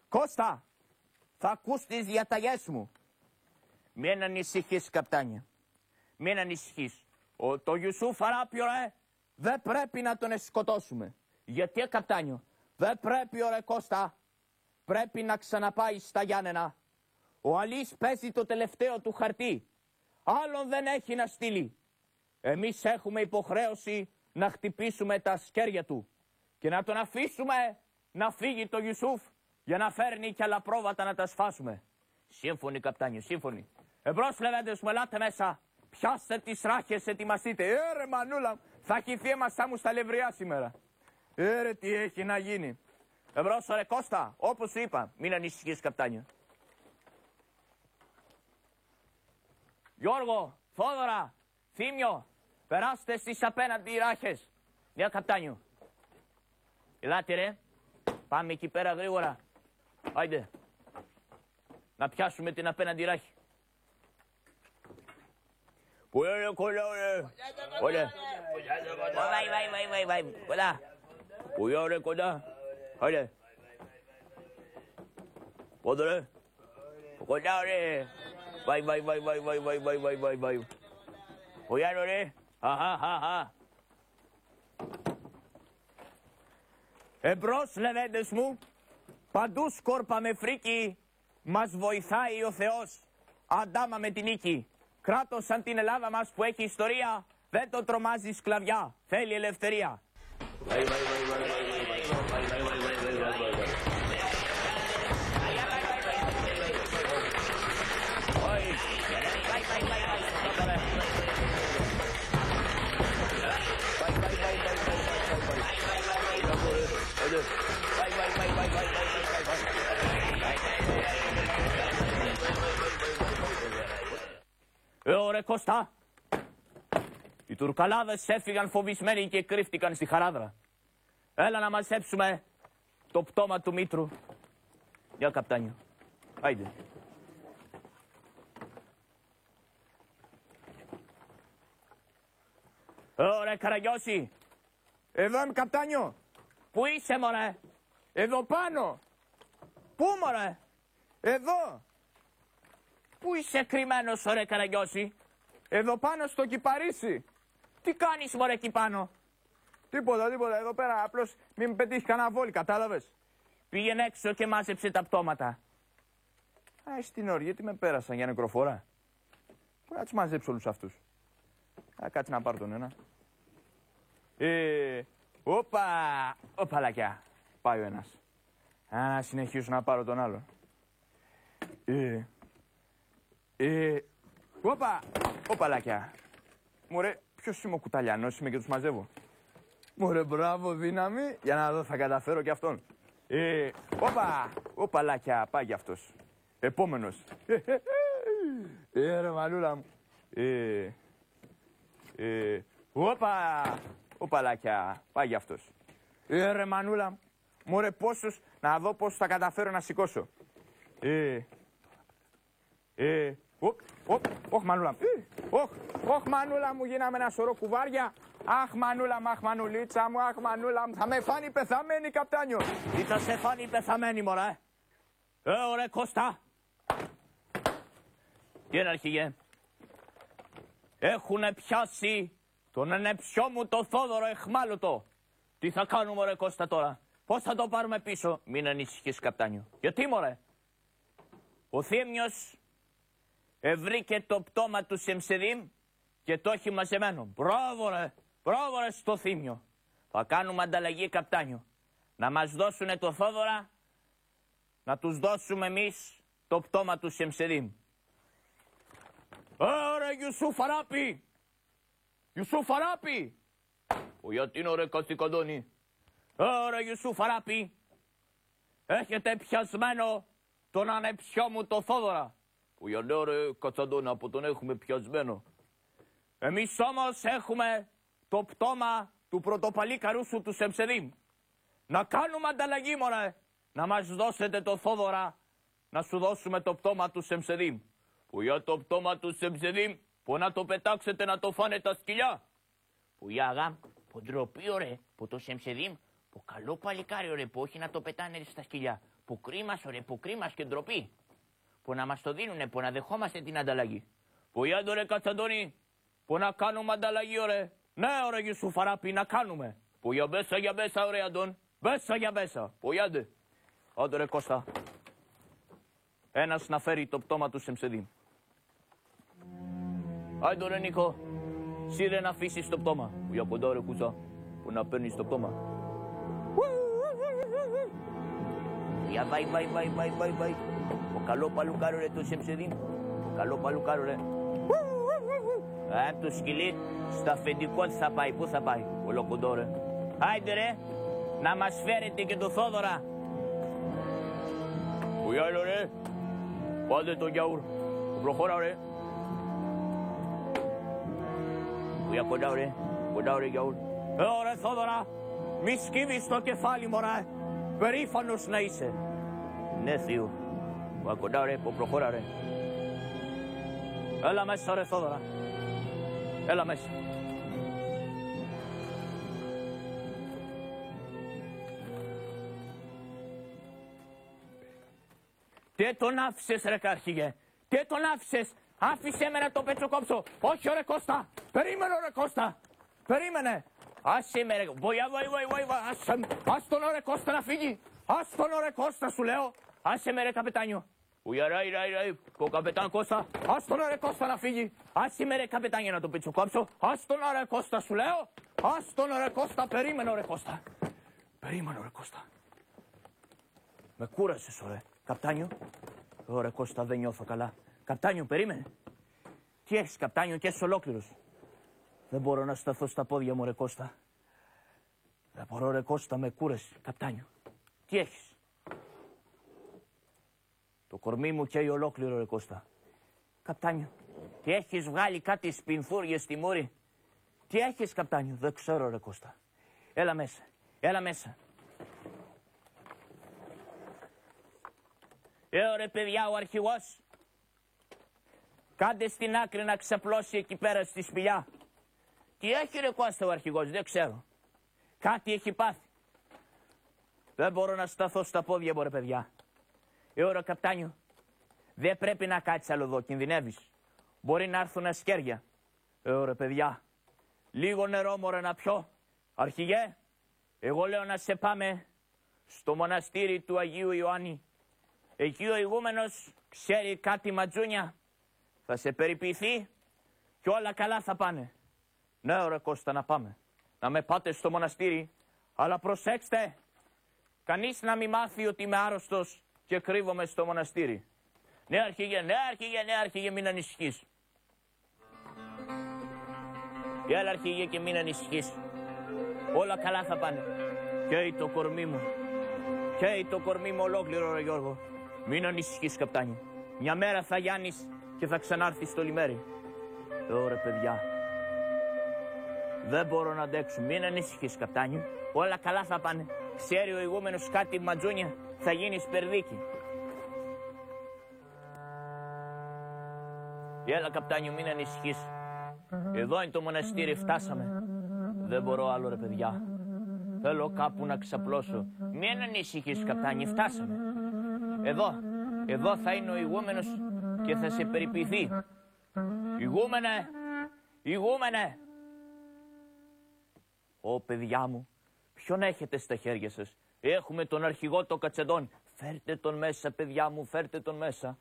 Κώστα, Θα ακούς τις διαταγές μου. Μην ανησυχείς καπτάνια. Μην ανησυχείς. Το Ιουσούφ Αράπη ρε, δεν πρέπει να τον σκοτώσουμε. Γιατί καπτάνιο? Δεν πρέπει ρε Κώστα. Πρέπει να ξαναπάει στα Γιάννενα. Ο Αλής παίζει το τελευταίο του χαρτί. Άλλον δεν έχει να στείλει. Εμείς έχουμε υποχρέωση να χτυπήσουμε τα σκέρια του και να τον αφήσουμε να φύγει το Ιουσούφ για να φέρνει κι άλλα πρόβατα να τα σφάσουμε. Σύμφωνοι καπτάνιο, σύμφωνοι. Εμπρός λεβέντες μου, ελάτε μέσα. Πιάστε τις ράχες, ετοιμαστείτε. Ρε μανούλα, θα χυθεί έμαστά μου στα λευριά σήμερα. Ρε τι έχει να γίνει. Εμπρός ρε Κώστα, όπως σου είπα, μην ανησυχείς καπτάνιο. Γιώργο, Θόδωρα, Θήμιο, περάστε στις απέναντι ράχες. Για καπτάνιο. Ελάτε ρε, πάμε εκεί πέρα γρήγορα. Άιντε, να πιάσουμε την απέναντι ράχη. Πού είναι κολλά ρε, κολλά. Βαϊ, κολλά. Πού είναι ρε κοντά, άιντε. Πόδο ρε, κολλά ρε. Βαϊ. Πού είναι ρε, αχα. Εμπρός λεβέντες μου, παντού σκόρπα με φρίκι, μας βοηθάει ο Θεός, αντάμα με την νίκη. Κράτος σαν την Ελλάδα μας που έχει ιστορία, δεν το τρομάζει σκλαβιά, θέλει ελευθερία. Ωραία Κώστα, οι Τουρκαλάδες έφυγαν φοβισμένοι και κρύφτηκαν στη Χαράδρα. Έλα να μαζέψουμε το πτώμα του Μήτρου. Για καπτάνιο, άιντε. Ωραία Καραγιώση. Εδώ είμαι καπτάνιο. Πού είσαι μωρέ? Εδώ πάνω. Πού μωρέ? Εδώ. Πού είσαι κρυμμένος ρε Καραγιώση? Εδώ πάνω στο κυπαρίσι. Τι κάνεις μωρέ εκεί πάνω? Τίποτα, εδώ πέρα απλώς μην με πετύχει κανένα βόλι, κατάλαβες. Πήγαινε έξω και μάζεψε τα πτώματα. Α, στην οργή τι με πέρασαν για νεκροφορά. Πού να τους μαζέψω όλους αυτούς. Α, κάτσε να πάρω τον ένα. Όπα λακιά. Πάει ο ένας. Α, συνεχίσω να πάρω τον άλλο. Όπα λακιά. Μωρέ, ποιος είμαι ο κουταλιανός, είμαι και τους μαζεύω. Μωρέ, μπράβο, δύναμη, για να δω, θα καταφέρω και αυτόν. Όπα λακιά, πάει κι αυτός. Επόμενος. Ρε μανούλα μου. Όπα λακιά, πάει κι αυτός. Ρε μανούλα μου. Μωρέ, πόσους, να δω πόσους θα καταφέρω να σηκώσω. Ωχ μανούλα μου. Ωχ μανούλα μου, γίναμε ένα σωρό κουβάρια. Αχ μανούλα μου, αχ μανουλίτσα μου, αχ μανούλα μου. Θα με φάνει πεθαμένη καπτάνιο. Τι θα σε φάνει πεθαμένη μωρέ? Ωραία Κώστα. Τι είναι αρχηγέ? Έχουνε πιάσει τον ενεψιό μου το Θόδωρο εχμάλωτο. Τι θα κάνουμε ρε Κώστα τώρα? Πώς θα το πάρουμε πίσω? Μην ανησυχείς καπτάνιο. Γιατί μωρέ? Ο Θήμιος ευρήκε το πτώμα του Σεμσεδίμ και το έχει μαζεμένο. Μπράβο ρε στο Θήμιο. Θα κάνουμε ανταλλαγή καπτάνιο. Να μας δώσουνε το Θόδωρα, να τους δώσουμε εμείς το πτώμα του Σεμσεδίμ. Ρε Ιουσούφ Αράπη. Γιατί είναι ρε Καστικαντώνη? Ρε Ιουσούφ Αράπη. Έχετε πιασμένο τον ανεψιό μου το Θόδωρα. Που για ναι ρε Κατσαντώνα, που τον έχουμε πιασμένο. Εμείς όμως έχουμε το πτώμα του πρωτοπαλίκαρου σου του Σεμσεδίμ. Να κάνουμε ανταλλαγή μωρέ. Να μας δώσετε το Θόδωρα, να σου δώσουμε το πτώμα του Σεμσεδίμ. Που για το πτώμα του Σεμσεδίμ, που να το πετάξετε να το φάνε τα σκυλιά. Που για αγάμ, που ντροπή ωραία, που το Σεμσεδίμ, που καλό παλικάρι ωραία, που όχι να το πετάνε στα σκυλιά. Που κρίμας ωραία, που κρίμας και ντροπή. Που να μας το δίνουνε, που να δεχόμαστε την ανταλλαγή. Που για το ρε Κατσαντώνη, που να κάνουμε ανταλλαγή ωραία. Ναι ωραία Ιουσούφ Αράπη, να κάνουμε. Που για μπέσα ωραία Αντών, μπέσα για μπέσα. Που γιάντε. Άντε ρε Κώστα. Ένας να φέρει το πτώμα του Σεμσεδίμ. Άντε ρε Νίκο. Σύρε να αφήσεις το πτώμα. Που για κοντά ρε Κούσα, που να παίρνεις το πτώμα. Για βαϊ. Ο καλό παλουκάρο ρε το Σεμσεδίμ. Καλό παλουκάρο, ρε. Το σκυλί στο αφεντικό θα πάει. Πού θα πάει, ολοκοντό, ρε. Άιντε, ρε, να μας φέρετε και το Θόδωρα. Πού άλλο, ρε. Πάτε το γιαούρ. Προχώρα, ρε. Πού για κοντά, ρε. Κοντά, ρε, γιαούρ. Ρε, Θόδωρα, μη σκύβεις το κεφάλι, μωρά. Περήφανος να είσαι. Ναι, θείο. Πού για κοντά, ρε. Πού προχώρα, ρε. Έλα μέσα, ρε, Θόδωρα. Έλα μέσα. Τι τον άφησες, ρε καρχίγε. Τι τον άφησες. Άφησέ με να το πετσοκόψω. Όχι, ρε Κώστα. Περίμενε, ρε Κώστα. Περίμενε. Άσε με, ρε. Βοη. Ας τον, ρε Κώστα να φύγει. Ας τον, ρε Κώστα, σου λέω. Άσε με, ρε καπετάνιο. Ουιαράει, ο καπετάν Κώστα. Ας τον, ρε Κώστα να φύγει. Άσε με, ρε καπετάνιο, να το πετσοκόψω. Ας τον, ρε Κώστα, σου λέω. Ας τον, ρε Κώστα. Περίμενε, ρε Κώστα. Περίμενε, ρε Κώστα. Με κούρασες, ωραία. Καπτάνιο. Ωραία, Κώστα, δεν νιώθω καλά. Καπτάνιο, περίμενε. Τι έχεις, καπτάνιο, και είσαι ολόκληρος. Δεν μπορώ να σταθώ στα πόδια μου, ρε Κώστα. Δεν μπορώ, ρε Κώστα, με κούρασε. Καπτάνιο, τι έχεις. Το κορμί μου καίει ολόκληρο, ρε Κώστα. Καπτάνιο, τι έχεις βγάλει κάτι σπινθούριες στη μούρη. Τι έχεις, καπτάνιο. Δεν ξέρω, ρε Κώστα. Έλα μέσα, έλα μέσα. Ρε παιδιά, ο αρχηγός. Κάντε στην άκρη να ξαπλώσει εκεί πέρα στη σπηλιά. Τι έχει, ρε Κώστα, ο αρχηγός, δεν ξέρω. Κάτι έχει πάθει. Δεν μπορώ να σταθώ στα πόδια μου, ρε παιδιά. Ρε καπτάνιο, δεν πρέπει να κάτσεις άλλο εδώ, κινδυνεύεις. Μπορεί να έρθουν ασκέρια. Ρε παιδιά, λίγο νερό, μωρέ, να πιω. Αρχηγέ, εγώ λέω να σε πάμε στο μοναστήρι του Αγίου Ιωάννη. Εκεί ο ηγούμενος ξέρει κάτι ματζούνια. Θα σε περιποιηθεί και όλα καλά θα πάνε. Ναι, ωραία Κώστα, να πάμε. Να με πάτε στο μοναστήρι. Αλλά προσέξτε, κανείς να μην μάθει ότι είμαι άρρωστος και κρύβομαι στο μοναστήρι. Ναι, αρχηγέ, μην ανησυχείς. Έλα, αρχηγέ, και μην ανησυχείς. Όλα καλά θα πάνε. Καίει το κορμί μου. Καίει το κορμί μου ολόκληρο, ρε Γιώργο. Μην ανησυχείς, καπτάνιο. Μια μέρα θα γιάνεις και θα ξανάρθεις στο λιμέρι. Ωραία, παιδιά. Δεν μπορώ να αντέξω. Μην ανησυχείς, καπτάνιο. Όλα καλά θα πάνε. Ξέρει ο ηγούμενος κάτι ματζούνια. Θα γίνεις περδίκη. Έλα, καπτάνιο, μην ανησυχείς. Εδώ είναι το μοναστήρι, φτάσαμε. Δεν μπορώ άλλο, ρε παιδιά. Θέλω κάπου να ξαπλώσω. Μην ανησυχείς, καπτάνιο, φτάσαμε. Εδώ θα είναι ο ηγούμενος και θα σε περιποιηθεί. Ηγούμενε! Ω, παιδιά μου, ποιον έχετε στα χέρια σας. Έχουμε τον αρχηγό το Κατσεντών. Φέρτε τον μέσα, παιδιά μου, φέρτε τον μέσα.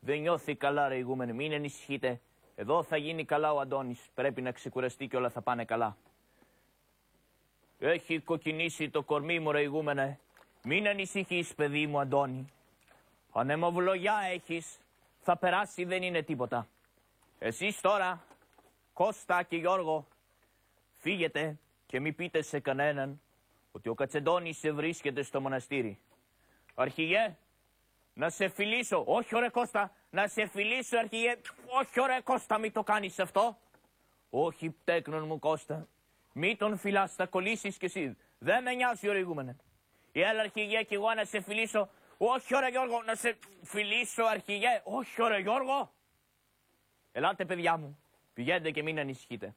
Δεν νιώθει καλά, ρε ηγούμενε, μην ανησυχείτε. Εδώ θα γίνει καλά ο Αντώνης. Πρέπει να ξεκουραστεί και όλα θα πάνε καλά. Έχει κοκκινήσει το κορμί μου, ρε ηγούμενε. Μην ανησυχείς, παιδί μου, Αντώνη. Ανεμοβλογιά έχεις. Θα περάσει, δεν είναι τίποτα. Εσείς τώρα, Κώστα και Γιώργο, φύγετε και μη πείτε σε κανέναν ότι ο Κατσεντώνης σε βρίσκεται στο μοναστήρι. Αρχηγέ, να σε φιλήσω. Όχι, ρε Κώστα, να σε φιλήσω, αρχηγέ. Όχι, ρε Κώστα, μη το κάνεις αυτό. Όχι, πτέκνον μου, Κώστα. Μη τον φιλάς, θα κολλήσεις κι εσύ. Δεν με νοιάζει, ρε ηγούμενε. Έλα, αρχηγέ, κι εγώ να σε φιλήσω. Όχι, ρε Γιώργο, να σε φιλήσω, αρχηγέ. Όχι, ρε Γιώργο. Ελάτε, παιδιά μου. Πηγαίνετε και μην ανησυχείτε.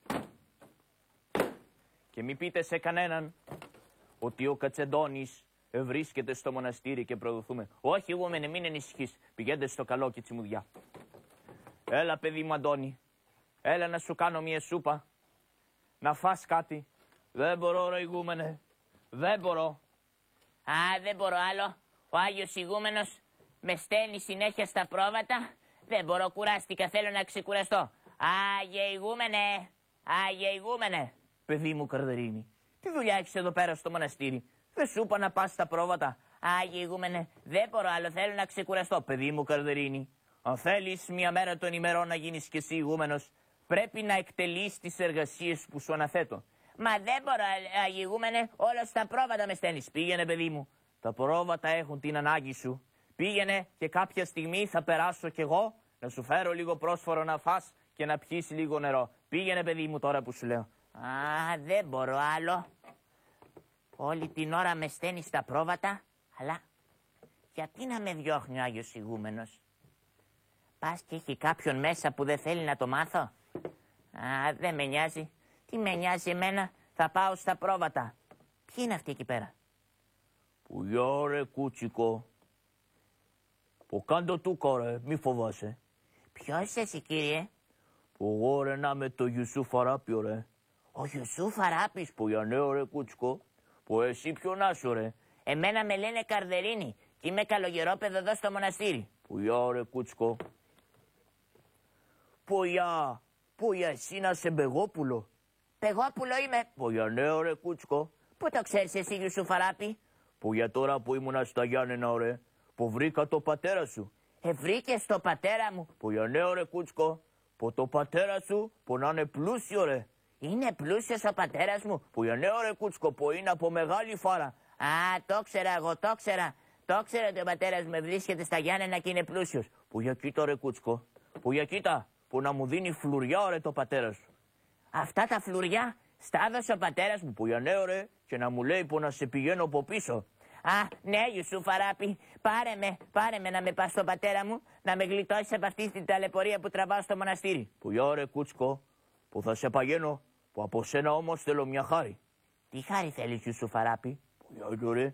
Και μη πείτε σε κανέναν ότι ο Κατσεντώνης βρίσκεται στο μοναστήρι και προδοθούμε. Όχι, ηγούμενε, μην ανησυχείς. Πηγαίνετε στο καλό και τσιμουδιά. Έλα, παιδί μου, Αντώνη. Έλα να σου κάνω μια σούπα. Να φας κάτι. Δεν μπορώ, ρε ηγούμενε. Δεν μπορώ. Δεν μπορώ άλλο. Ο Άγιος Ηγούμενος με στέλνει συνέχεια στα πρόβατα. Δεν μπορώ, κουράστηκα, θέλω να ξεκουραστώ. Άγιε Ηγούμενε. Παιδί μου, Καρδερίνη, τι δουλειά έχεις εδώ πέρα στο μοναστήρι. Δεν σου είπα να πας στα πρόβατα. Άγιε Ηγούμενε, δεν μπορώ άλλο, θέλω να ξεκουραστώ. Παιδί μου, Καρδερίνη, Αν θέλεις μια μέρα των ημερών να γίνεις κι εσύ ηγούμενος, πρέπει να εκτελείς τις εργασίες που σου αναθέτω. Μα δεν μπορώ, ηγούμενε, όλα στα πρόβατα με στέλνεις. Πήγαινε, παιδί μου, τα πρόβατα έχουν την ανάγκη σου. Πήγαινε και κάποια στιγμή θα περάσω κι εγώ να σου φέρω λίγο πρόσφορο να φας και να πιείς λίγο νερό. Πήγαινε, παιδί μου, τώρα που σου λέω. Α, δεν μπορώ άλλο. Όλη την ώρα με στέλνει στα πρόβατα, αλλά γιατί να με διώχνει ο Άγιος Ηγούμενος? Πας και έχει κάποιον μέσα που δεν θέλει να το μάθω? Α, δεν με νοιάζει. Τι με νοιάζει εμένα, θα πάω στα πρόβατα. Ποιοι είναι αυτοί εκεί πέρα? Πουλιά ρε κούτσικο. Που κάντο τούκα ρε, μη φοβάσαι. Ποιος είσαι εσύ, κύριε? Που εγώ ρε να με το Ιουσούφ Αράπιο ρε. Ο Ιουσούφ Αράπης? Που για νέο ρε κούτσικο. Που εσύ ποιον άσο ρε. Εμένα με λένε Καρδερίνη και είμαι καλογερόπεδο εδώ στο μοναστήρι. Πουλιά ρε κούτσικο. Πουλιά εσύ να σε Μπεγόπουλο. Πεγόπουλο είμαι. Που για νέο ρε κούτσικο. Πού το ξέρεις εσύ, Ιουσούφ Αράπη? Που για τώρα που ήμουνα στα Γιάννενα ρε. Που βρήκα το πατέρα σου. Βρήκες το πατέρα μου? Που για νέο ρε κούτσικο. Που το πατέρα σου που να είναι πλούσιο ρε. Είναι πλούσιος ο πατέρας μου? Που για νέο ρε κούτσικο που είναι από μεγάλη φάρα. Α, το ξέρα εγώ, το ξέρα. Το ξέρα ότι ο πατέρας μου βρίσκεται στα Γιάννενα και είναι πλούσιος. Που για κοίτα ρε κούτσικο. Που για κοίτα που να μου δίνει φλουριά ρε το πατέρα σου. Αυτά τα φλουριά στα έδωσε ο πατέρας μου? Που για νέο ρε και να μου λέει που να σε πηγαίνω από πίσω. Α, ναι, Ιουσούφ Αράπη, πάρε με να με πας στον πατέρα μου, να με γλιτώσεις από αυτή την ταλαιπωρία που τραβάω στο μοναστήρι. Που για ρε κούτσικο, που θα σε παγαίνω, που από σένα όμως θέλω μια χάρη. Τι χάρη θέλεις, Ιουσούφ Αράπη? Που για ρε,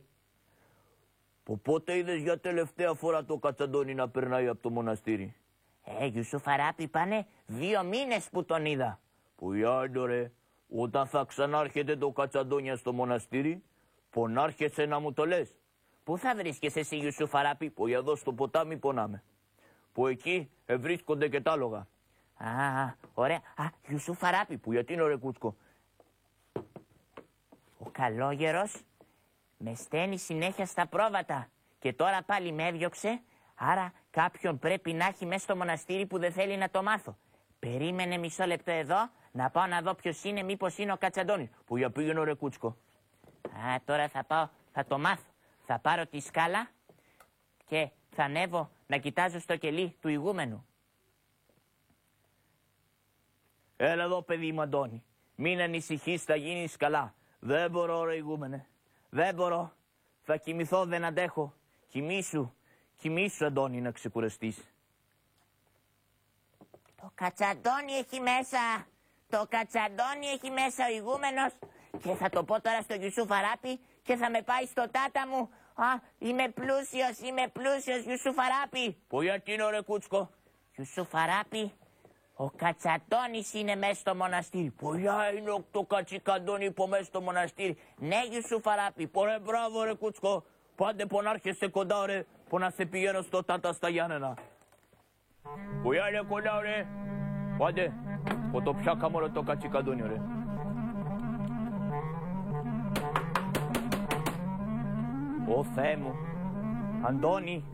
που πότε είδες για τελευταία φορά το κατσαντόνι να περνάει από το μοναστήρι? Ιουσούφ Αράπη, πάνε 2 μήνες που τον είδα. Που για ρε, όταν θα ξανάρχεται το κατσαντόνια στο μοναστήρι, πονάρχεσαι να μου το λες. Πού θα βρίσκεσαι εσύ, Ιουσούφ Αράπη? Που για εδώ στο ποτάμι πονάμε. Που εκεί βρίσκονται και τ' άλογα. Α, ωραία. Α, Ιουσούφ Αράπη. Που γιατί είναι ρε κούτσκο? Ο καλόγερος με στέλνει συνέχεια στα πρόβατα και τώρα πάλι με έδιωξε, άρα κάποιον πρέπει να έχει μέσα στο μοναστήρι που δεν θέλει να το μάθω. Περίμενε μισό λεπτό εδώ, να πάω να δω ποιος είναι, μήπως είναι ο Κατσαντώνης. Που για πήγαινε ρε κούτσκο. Α, τώρα θα πάω, θα το μάθω. Θα πάρω τη σκάλα και θα ανέβω να κοιτάζω στο κελί του ηγούμενου. Έλα εδώ παιδί μου Αντώνη. Μην ανησυχείς, θα γίνεις καλά. Δεν μπορώ ρε ηγούμενε. Δεν μπορώ. Θα κοιμηθώ, δεν αντέχω. Κοιμήσου Αντώνη να ξεκουραστείς. Το Κατσαντώνη έχει μέσα. Το Κατσαντώνη έχει μέσα ο ηγούμενος. Και θα το πω τώρα στον Ιουσούφ Αράπη και θα με πάει στο τάτα μου. Α, είμαι πλούσιος, Ιουσούφ Αράπη. Που γιατί είναι ρε κούτσκο? Ιουσούφ Αράπη, ο Κατσαντώνης είναι μέσα στο μοναστήρι. Που για είναι το κατσικαντώνη που μέσα στο μοναστήρι? Ναι, Ιουσούφ Αράπη. Πορε μπράβο ρε κούτσκο. Πάντε πονάρχεσαι κοντά ρε, που να σε πηγαίνω στο τάτα στα Γιάννενα. Που για είναι κοντά ρε. Πάντε, που το πιάκαμε ρε το κατσικαντώνη ρε. Ω Θεέ μου, Αντώνη,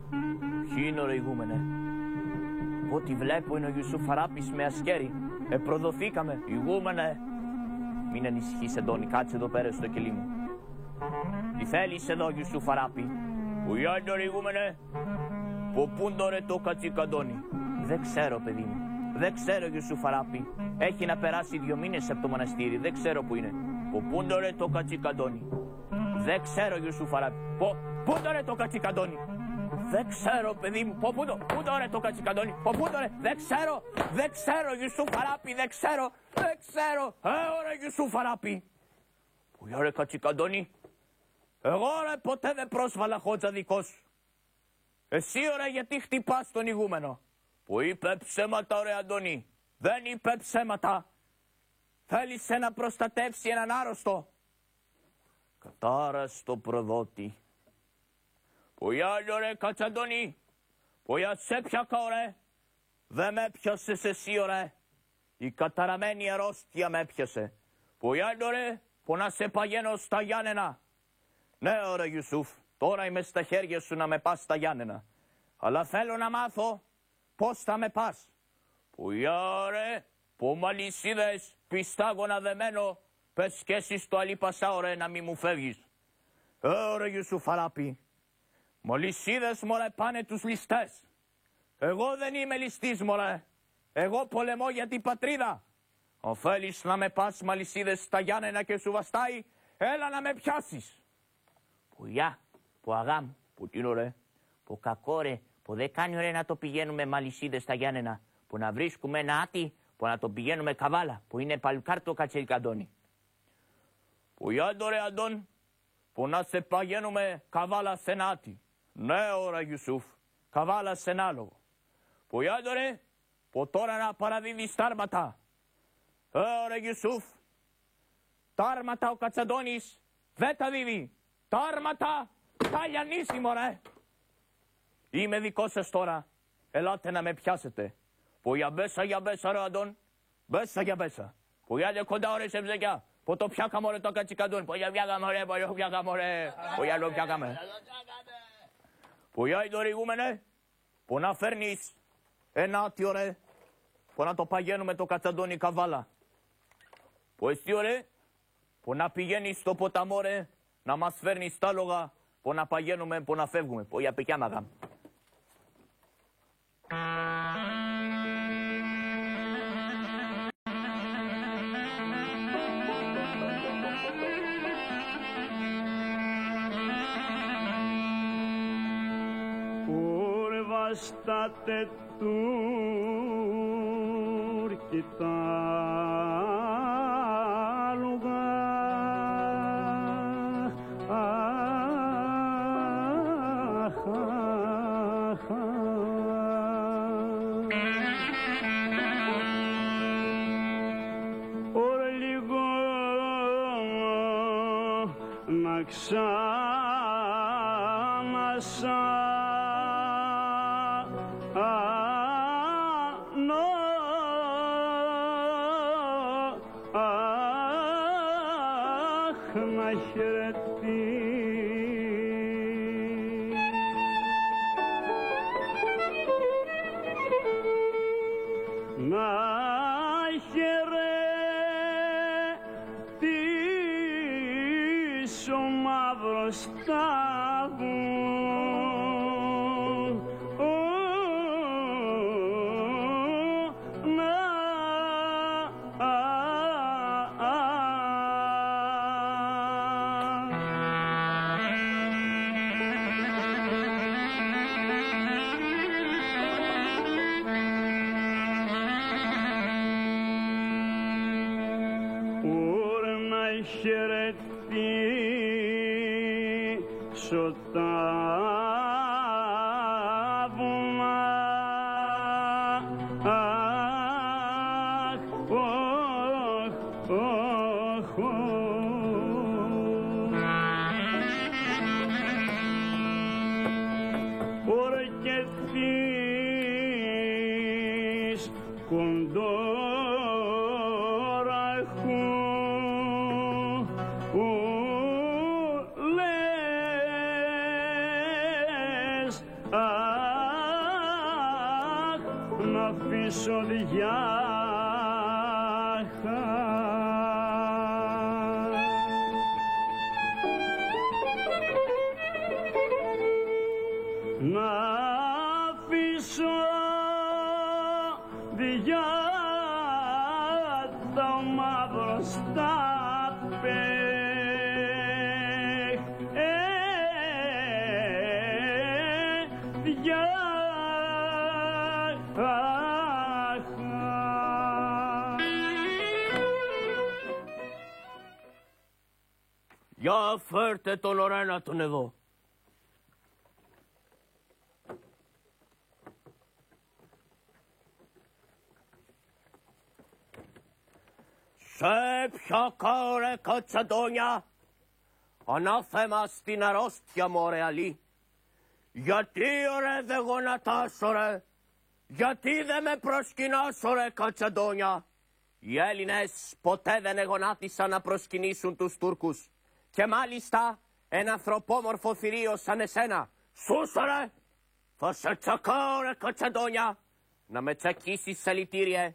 ποιοι είναι ρε ηγούμενε? Ό,τι βλέπω είναι ο Ιουσούφ Αράπης με ασκέρι. Προδοθήκαμε, ηγούμενε. Μην ανησυχείς Αντώνη, κάτσε εδώ πέρα στο κελί μου. Τι θέλεις εδώ Ιουσούφ Αράπη? Που είναι ρε ηγούμενε? Που πούντο ρε το κατσικαντώνη? Δεν ξέρω παιδί μου, δεν ξέρω Ιουσούφ Αράπη. Έχει να περάσει 2 μήνες από το μοναστήρι, δεν ξέρω που είναι. Που πούντο ρε το κατσικαντώνη? Δεν ξέρω Ιουσούφ Αράπη. Πού το ρε το κατσικαντώνη? Δεν ξέρω παιδί μου. Πού το ρε το κατσικαντώνη? Πού το ρε? Δεν ξέρω Ιουσούφ Αράπη. Δεν ξέρω. Ωραία Ιουσούφ Αράπη. Πού ρε κατσικαντώνη? Εγώ ρε ποτέ δεν πρόσβαλα χότζα δικό σου. Εσύ ωραία γιατί χτυπάς τον ηγούμενο? Που είπε ψέματα ρε Αντώνη. Δεν είπε ψέματα. Θέλησε να προστατεύσει έναν άρρωστο. Κατάρας το προδότη. Που για ρε Κατσαντώνη, που για σε πιάκα ρε, δεν με έπιασες εσύ ρε, η καταραμένη αρρώστια με έπιασε. Που για ρε, που να σε παγαίνω στα Γιάννενα. Ναι ρε Ιουσούφ, τώρα είμαι στα χέρια σου να με πας στα Γιάννενα. Αλλά θέλω να μάθω πώς θα με πας. Που για ρε, που μαλισίδες πιστάγωνα δεμένο, πες κι εσύ στο Αλίπασά ρε να μη μου φεύγεις. Ρε Ιουσούφ Αράπη, μολυσίδες μωρέ πάνε τους ληστές. Εγώ δεν είμαι ληστής μωρέ, εγώ πολεμώ για την πατρίδα. Αν θέλεις να με πας μαλισίδες στα Γιάννενα και σου βαστάει, έλα να με πιάσεις. Που γεια, που αγάμ, που τι ρε, που κακό ρε, που δεν κάνει ρε να το πηγαίνουμε μαλισίδες στα Γιάννενα, που να βρίσκουμε ένα άτι, που να το πηγαίνουμε καβάλα, που είναι παλκάρτο κατσελικαντώνει. Που για το ρε Αντών, που να σε παγαίνουμε καβάλα σε ένα άτι. Ναι ώρα Ιουσούφ, καβάλα σε ένα άλογο. Που για το ρε, που τώρα να παραδίδεις τάρματα. Ρε Ιουσούφ, τάρματα ο Κατσαντώνης δεν τα δίδει. Τάρματα τα λιανίσει μωρέ. Είμαι δικό σας τώρα, ελάτε να με πιάσετε. Που για μπέσα ρε Αντών, μπέσα για μπέσα. Που για δε κοντά ώρες ευζεκιά. Που το πιάκα μωρέ το κατσικαντούν. Που για πιάκα ρε, που για πιάκα μωρέ. Που για το πιάκαμε. Που για το ρηγούμενε, που να φέρνεις ένα άτιο ρε, που να το παγαίνουμε το κατσαντώνι καβάλα. Που εσύ ρε, που να πηγαίνεις στο ποταμό ρε, να μας φέρνεις τα άλογα, που να παγαίνουμε, που να φεύγουμε. Που για πικιάμαγα. Στάτε Τούρκοι τα άλογα, ωραία λίγο να ξανασά. Να χαιρετεί να χαιρετήσω μαύρο στάβου χαιρετήσω τα βουνά. Ωραία και τις κοντόρα έχουν λες να αφήσω διάχα. Να αφήσω διάχα το μαύρο στάπε. Για φέρτε τον Λορένα τον εδώ. Σε ποια κόρε Κατσαντώνια, ανάθεμα στην αρρώστια μωρέ αλή. Γιατί ρε δε γονατάσω ρε, γιατί δε με προσκυνάς ρε Κατσαντώνια. Οι Έλληνες ποτέ δεν εγονάτισαν να προσκυνήσουν τους Τούρκους. Και μάλιστα ένα ανθρωπόμορφο θηρίο σαν εσένα. Σούσω ρε, θα σε τσακάω ρε Κατσαντώνια. Να με τσακίσεις σαλητήριε.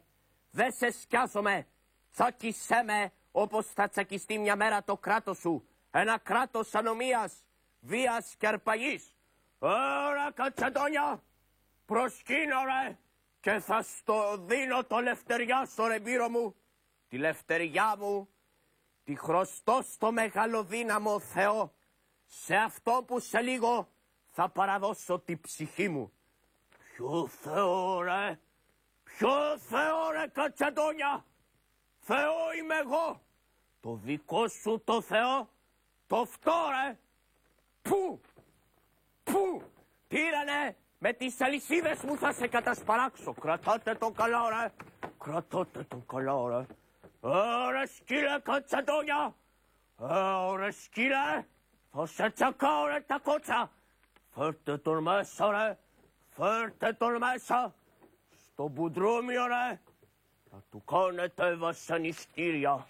Δε σε σκιάζομαι. Τσάκισέ με όπως θα τσακιστεί μια μέρα το κράτος σου. Ένα κράτος ανομίας, βίας και αρπαγής. Ωρα Κατσαντώνια, προσκύνω ρε και θα στο δίνω το λευτεριά στο ρε μπύρο μου. Τη λευτεριά μου τη χρωστώ στο μεγαλοδύναμο Θεό. Σε αυτό που σε λίγο θα παραδώσω τη ψυχή μου. Ποιο Θεό ρε, ποιο Θεό ρε Κατσαντώνια. Θεό είμαι εγώ. Το δικό σου το Θεό, το αυτό ρε. Πού, πού, τύρανε, με τις αλυσίδες μου θα σε κατασπαράξω. Κρατάτε τον καλά ρε, κρατάτε τον καλά ρε. Ρε σκύλε Κατσαντώνια, ρε σκύλε, θα σε τσακάω ρε τα κότσα. Φέρτε τον μέσα ρε, φέρτε τον μέσα, στο μπουντρούμιο ρε. Θα του κάνετε βασανιστήρια.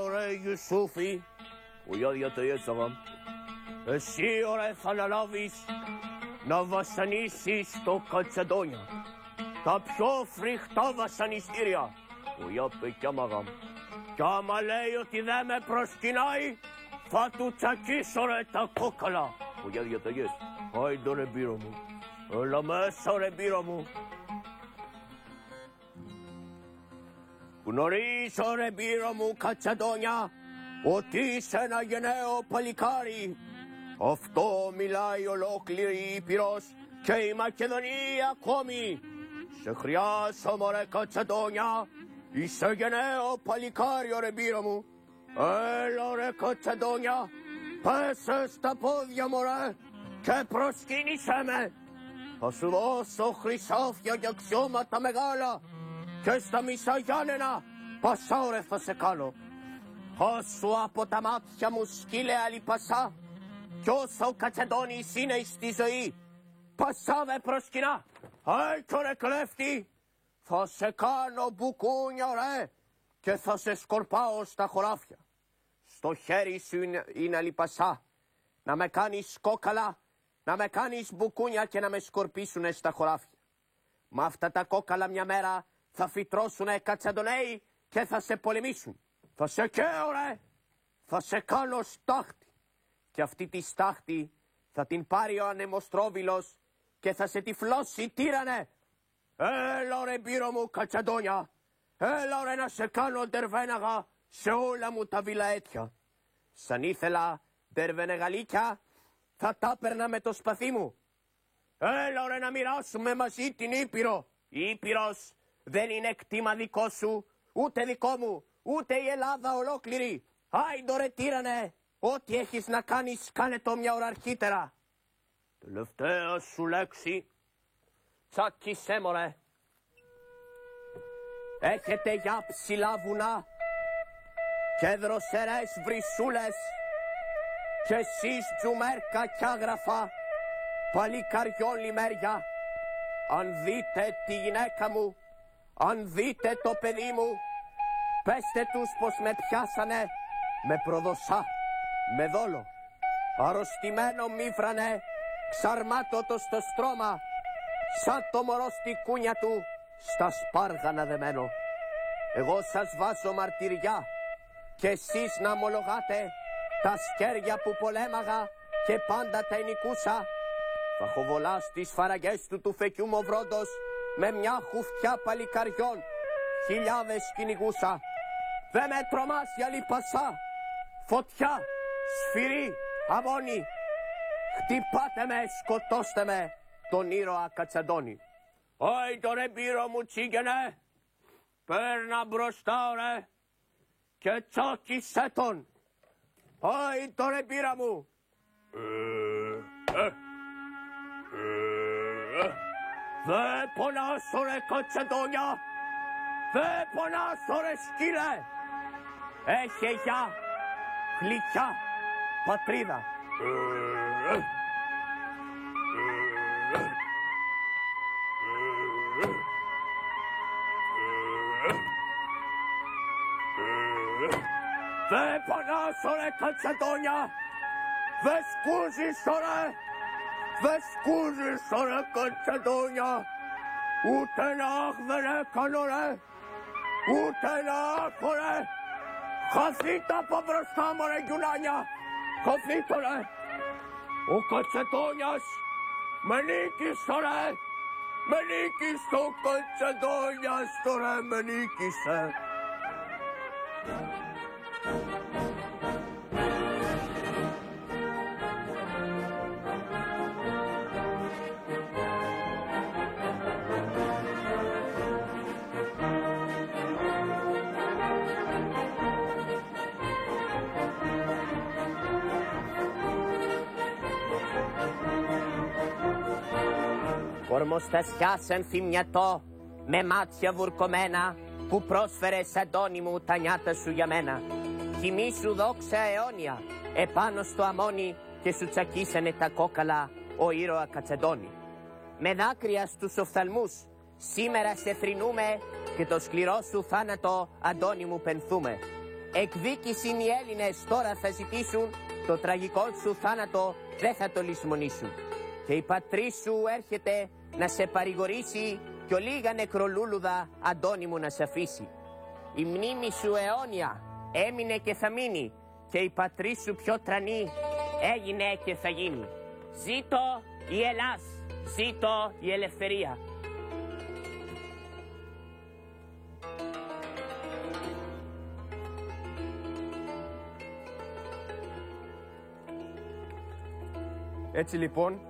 Ρε Ιουσούφι, που για διαταγέτσαγα, εσύ ρε θα αναλάβεις να βασανίσεις το Κατσαντώνια. Τα πιο φρικτά βασανιστήρια. Που για πεκιάμαγα. Κι άμα λέει ότι δεν με προσκυνάει, θα του τσακίσω ρε τα κόκαλα. Που για διαταγές. Άιντε ρε μπύρο μου. Έλα μέσα ρε μπύρο μου. Γνωρίζω ρε μπύρο μου Κατσαντώνια ότι είσαι ένα γενναίο παλικάρι. Αυτό μιλάει ολόκληρη η Ήπειρος και η Μακεδονία ακόμη. Σε χρειάζομαι ρε Κατσαντώνια, είσαι γενναίο παλικάρι ρε μπύρο μου. Έλα ρε Κατσαντώνια, πέσε στα πόδια μου ρε και προσκύνησέ με. Θα σου δώσω χρυσάφια και αξιώματα μεγάλα και στα Μισαγιάννενα πασά ρε θα σε κάνω. Όσο από τα μάτια μου σκύλε άλλη πασά κι όσο ο Κατσαντώνης είναι στη ζωή, πασά με προσκυνά. Άιτο ρε κλέφτη, θα σε κάνω μπουκούνια ρε και θα σε σκορπάω στα χωράφια. Στο χέρι σου είναι άλλη πασά, να με κάνεις κόκαλα, να με κάνεις μπουκούνια και να με σκορπίσουνε στα χωράφια. Μα αυτά τα κόκαλα μια μέρα θα φυτρώσουνε Κατσαντονέοι και θα σε πολεμήσουν. Θα σε καίω ρε, θα σε κάνω στάχτη. Και αυτή τη στάχτη θα την πάρει ο ανεμοστρόβιλος και θα σε τυφλώσει τύρανε. Έλα ρε μπύρο μου Κατσαντώνια, έλα ρε να σε κάνω ντερβέναγα σε όλα μου τα βιλαέτια. Σαν ήθελα ντερβενεγαλίκια θα τα έπαιρνα με το σπαθί μου. Έλα ρε να μοιράσουμε μαζί την Ήπειρο. Η Ήπειρος δεν είναι κτήμα δικό σου, ούτε δικό μου, ούτε η Ελλάδα ολόκληρη. Άιντο ρε τύρανε, ό,τι έχεις να κάνεις κάνε το μια ώρα αρχίτερα. Τελευταία σου λέξη, τσάκισέ μωρέ. Έχετε για ψηλά βουνά και δροσερές βρυσούλες και εσείς τζουμέρκα κι άγραφα παλικαριών λιμέρια. Αν δείτε τη γυναίκα μου, αν δείτε το παιδί μου, πέστε τους πως με πιάσανε με προδοσά, με δόλο. Αρρωστημένο μύφρανε, ξαρμάτωτο στο στρώμα, σαν το μωρό στη κούνια του, στα σπάργανα δεμένο. Εγώ σας βάζω μαρτυριά και εσείς να ομολογάτε τα σκέρια που πολέμαγα και πάντα τα ενικούσα. Θα χοβολά στις φαραγγές του φεκιού μοβρόντος με μια χουφτιά παλικαριών, χιλιάδες κυνηγούσα. Δε με τρομάσει άλλη πασά, φωτιά, σφυρί, αβώνη. Χτυπάτε με, σκοτώστε με, τον ήρωα Κατσαντώνη. Άιντο ρε μπύρο μου τσίγενε, παίρνα μπροστά ρε και τσάκισέ τον. Άιντο ρε μπύρα μου. Δε πονάσω ρε Κατσαντώνια, δε πονάσω ρε σκύλε. Έχε για γλυκιά πατρίδα. Δε πονάσω ρε Κατσαντώνια, δε σκούζεις ρε, Δε σκούζεις ρε Κατσεντόνια, ούτε να δεν έκανο ρε, ούτε να έχω ρε. Χαθείτε από μπροστά μου ρε γιουλάνια, χαθείτε ρε. Ο Κατσεντόνιας με νίκησε ρε, με νίκησε ο Κατσεντόνιας τώρα με νίκησε. Ορμοστασιάς ενθυμιατό, με μάτια βουρκωμένα, που πρόσφερες Αντώνη μου τα νιάτα σου για μένα. Τιμή σου δόξα αιώνια, επάνω στο αμόνι και σου τσακίσανε τα κόκαλα ο ήρωα Κατσεντόνη. Με δάκρυα στους οφθαλμούς, σήμερα σε θρηνούμε και το σκληρό σου θάνατο Αντώνη μου πενθούμε. Εκδίκησιν οι Έλληνες τώρα θα ζητήσουν, το τραγικό σου θάνατο δεν θα το λησμονήσουν. Και η πατρί σου έρχεται να σε παρηγορήσει κι ο λίγα νεκρολούλουδα Αντώνη μου να σε αφήσει. Η μνήμη σου αιώνια έμεινε και θα μείνει και η πατρί σου πιο τρανή έγινε και θα γίνει. Ζήτω η Ελλάς, ζήτω η ελευθερία. Έτσι λοιπόν,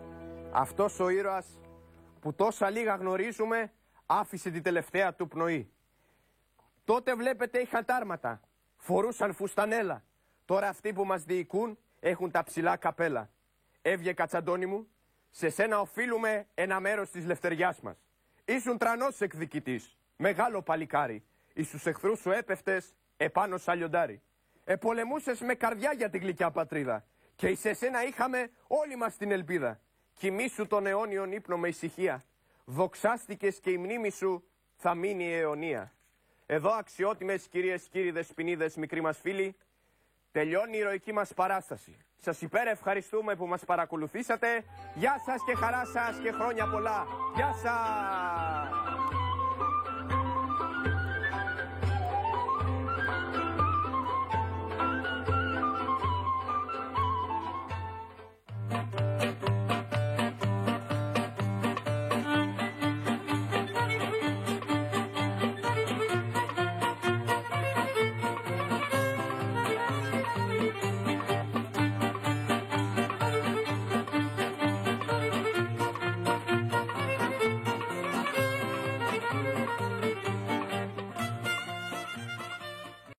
αυτός ο ήρωας που τόσα λίγα γνωρίζουμε άφησε τη τελευταία του πνοή. Τότε βλέπετε είχαν τάρματα, φορούσαν φουστανέλα. Τώρα αυτοί που μας διοικούν έχουν τα ψηλά καπέλα. Έβγε Κατσαντώνη μου, σε σένα οφείλουμε ένα μέρος της λευτεριάς μας. Ήσουν τρανός εκδικητής, μεγάλο παλικάρι. Εις τους εχθρούς σου έπεφτες επάνω σαν λιοντάρι. Επολεμούσες με καρδιά για την γλυκιά πατρίδα. Και εις εσένα είχαμε όλοι μας την ελπίδα. Κοιμήσου τον αιώνιον ύπνο με ησυχία. Δοξάστηκες και η μνήμη σου θα μείνει αιωνία. Εδώ αξιότιμες κυρίες, κύριοι, δεσποινίδες, μικροί μας φίλοι, τελειώνει η ηρωική μας παράσταση. Σας υπερευχαριστούμε που μας παρακολουθήσατε. Γεια σας και χαρά σας και χρόνια πολλά. Γεια σας!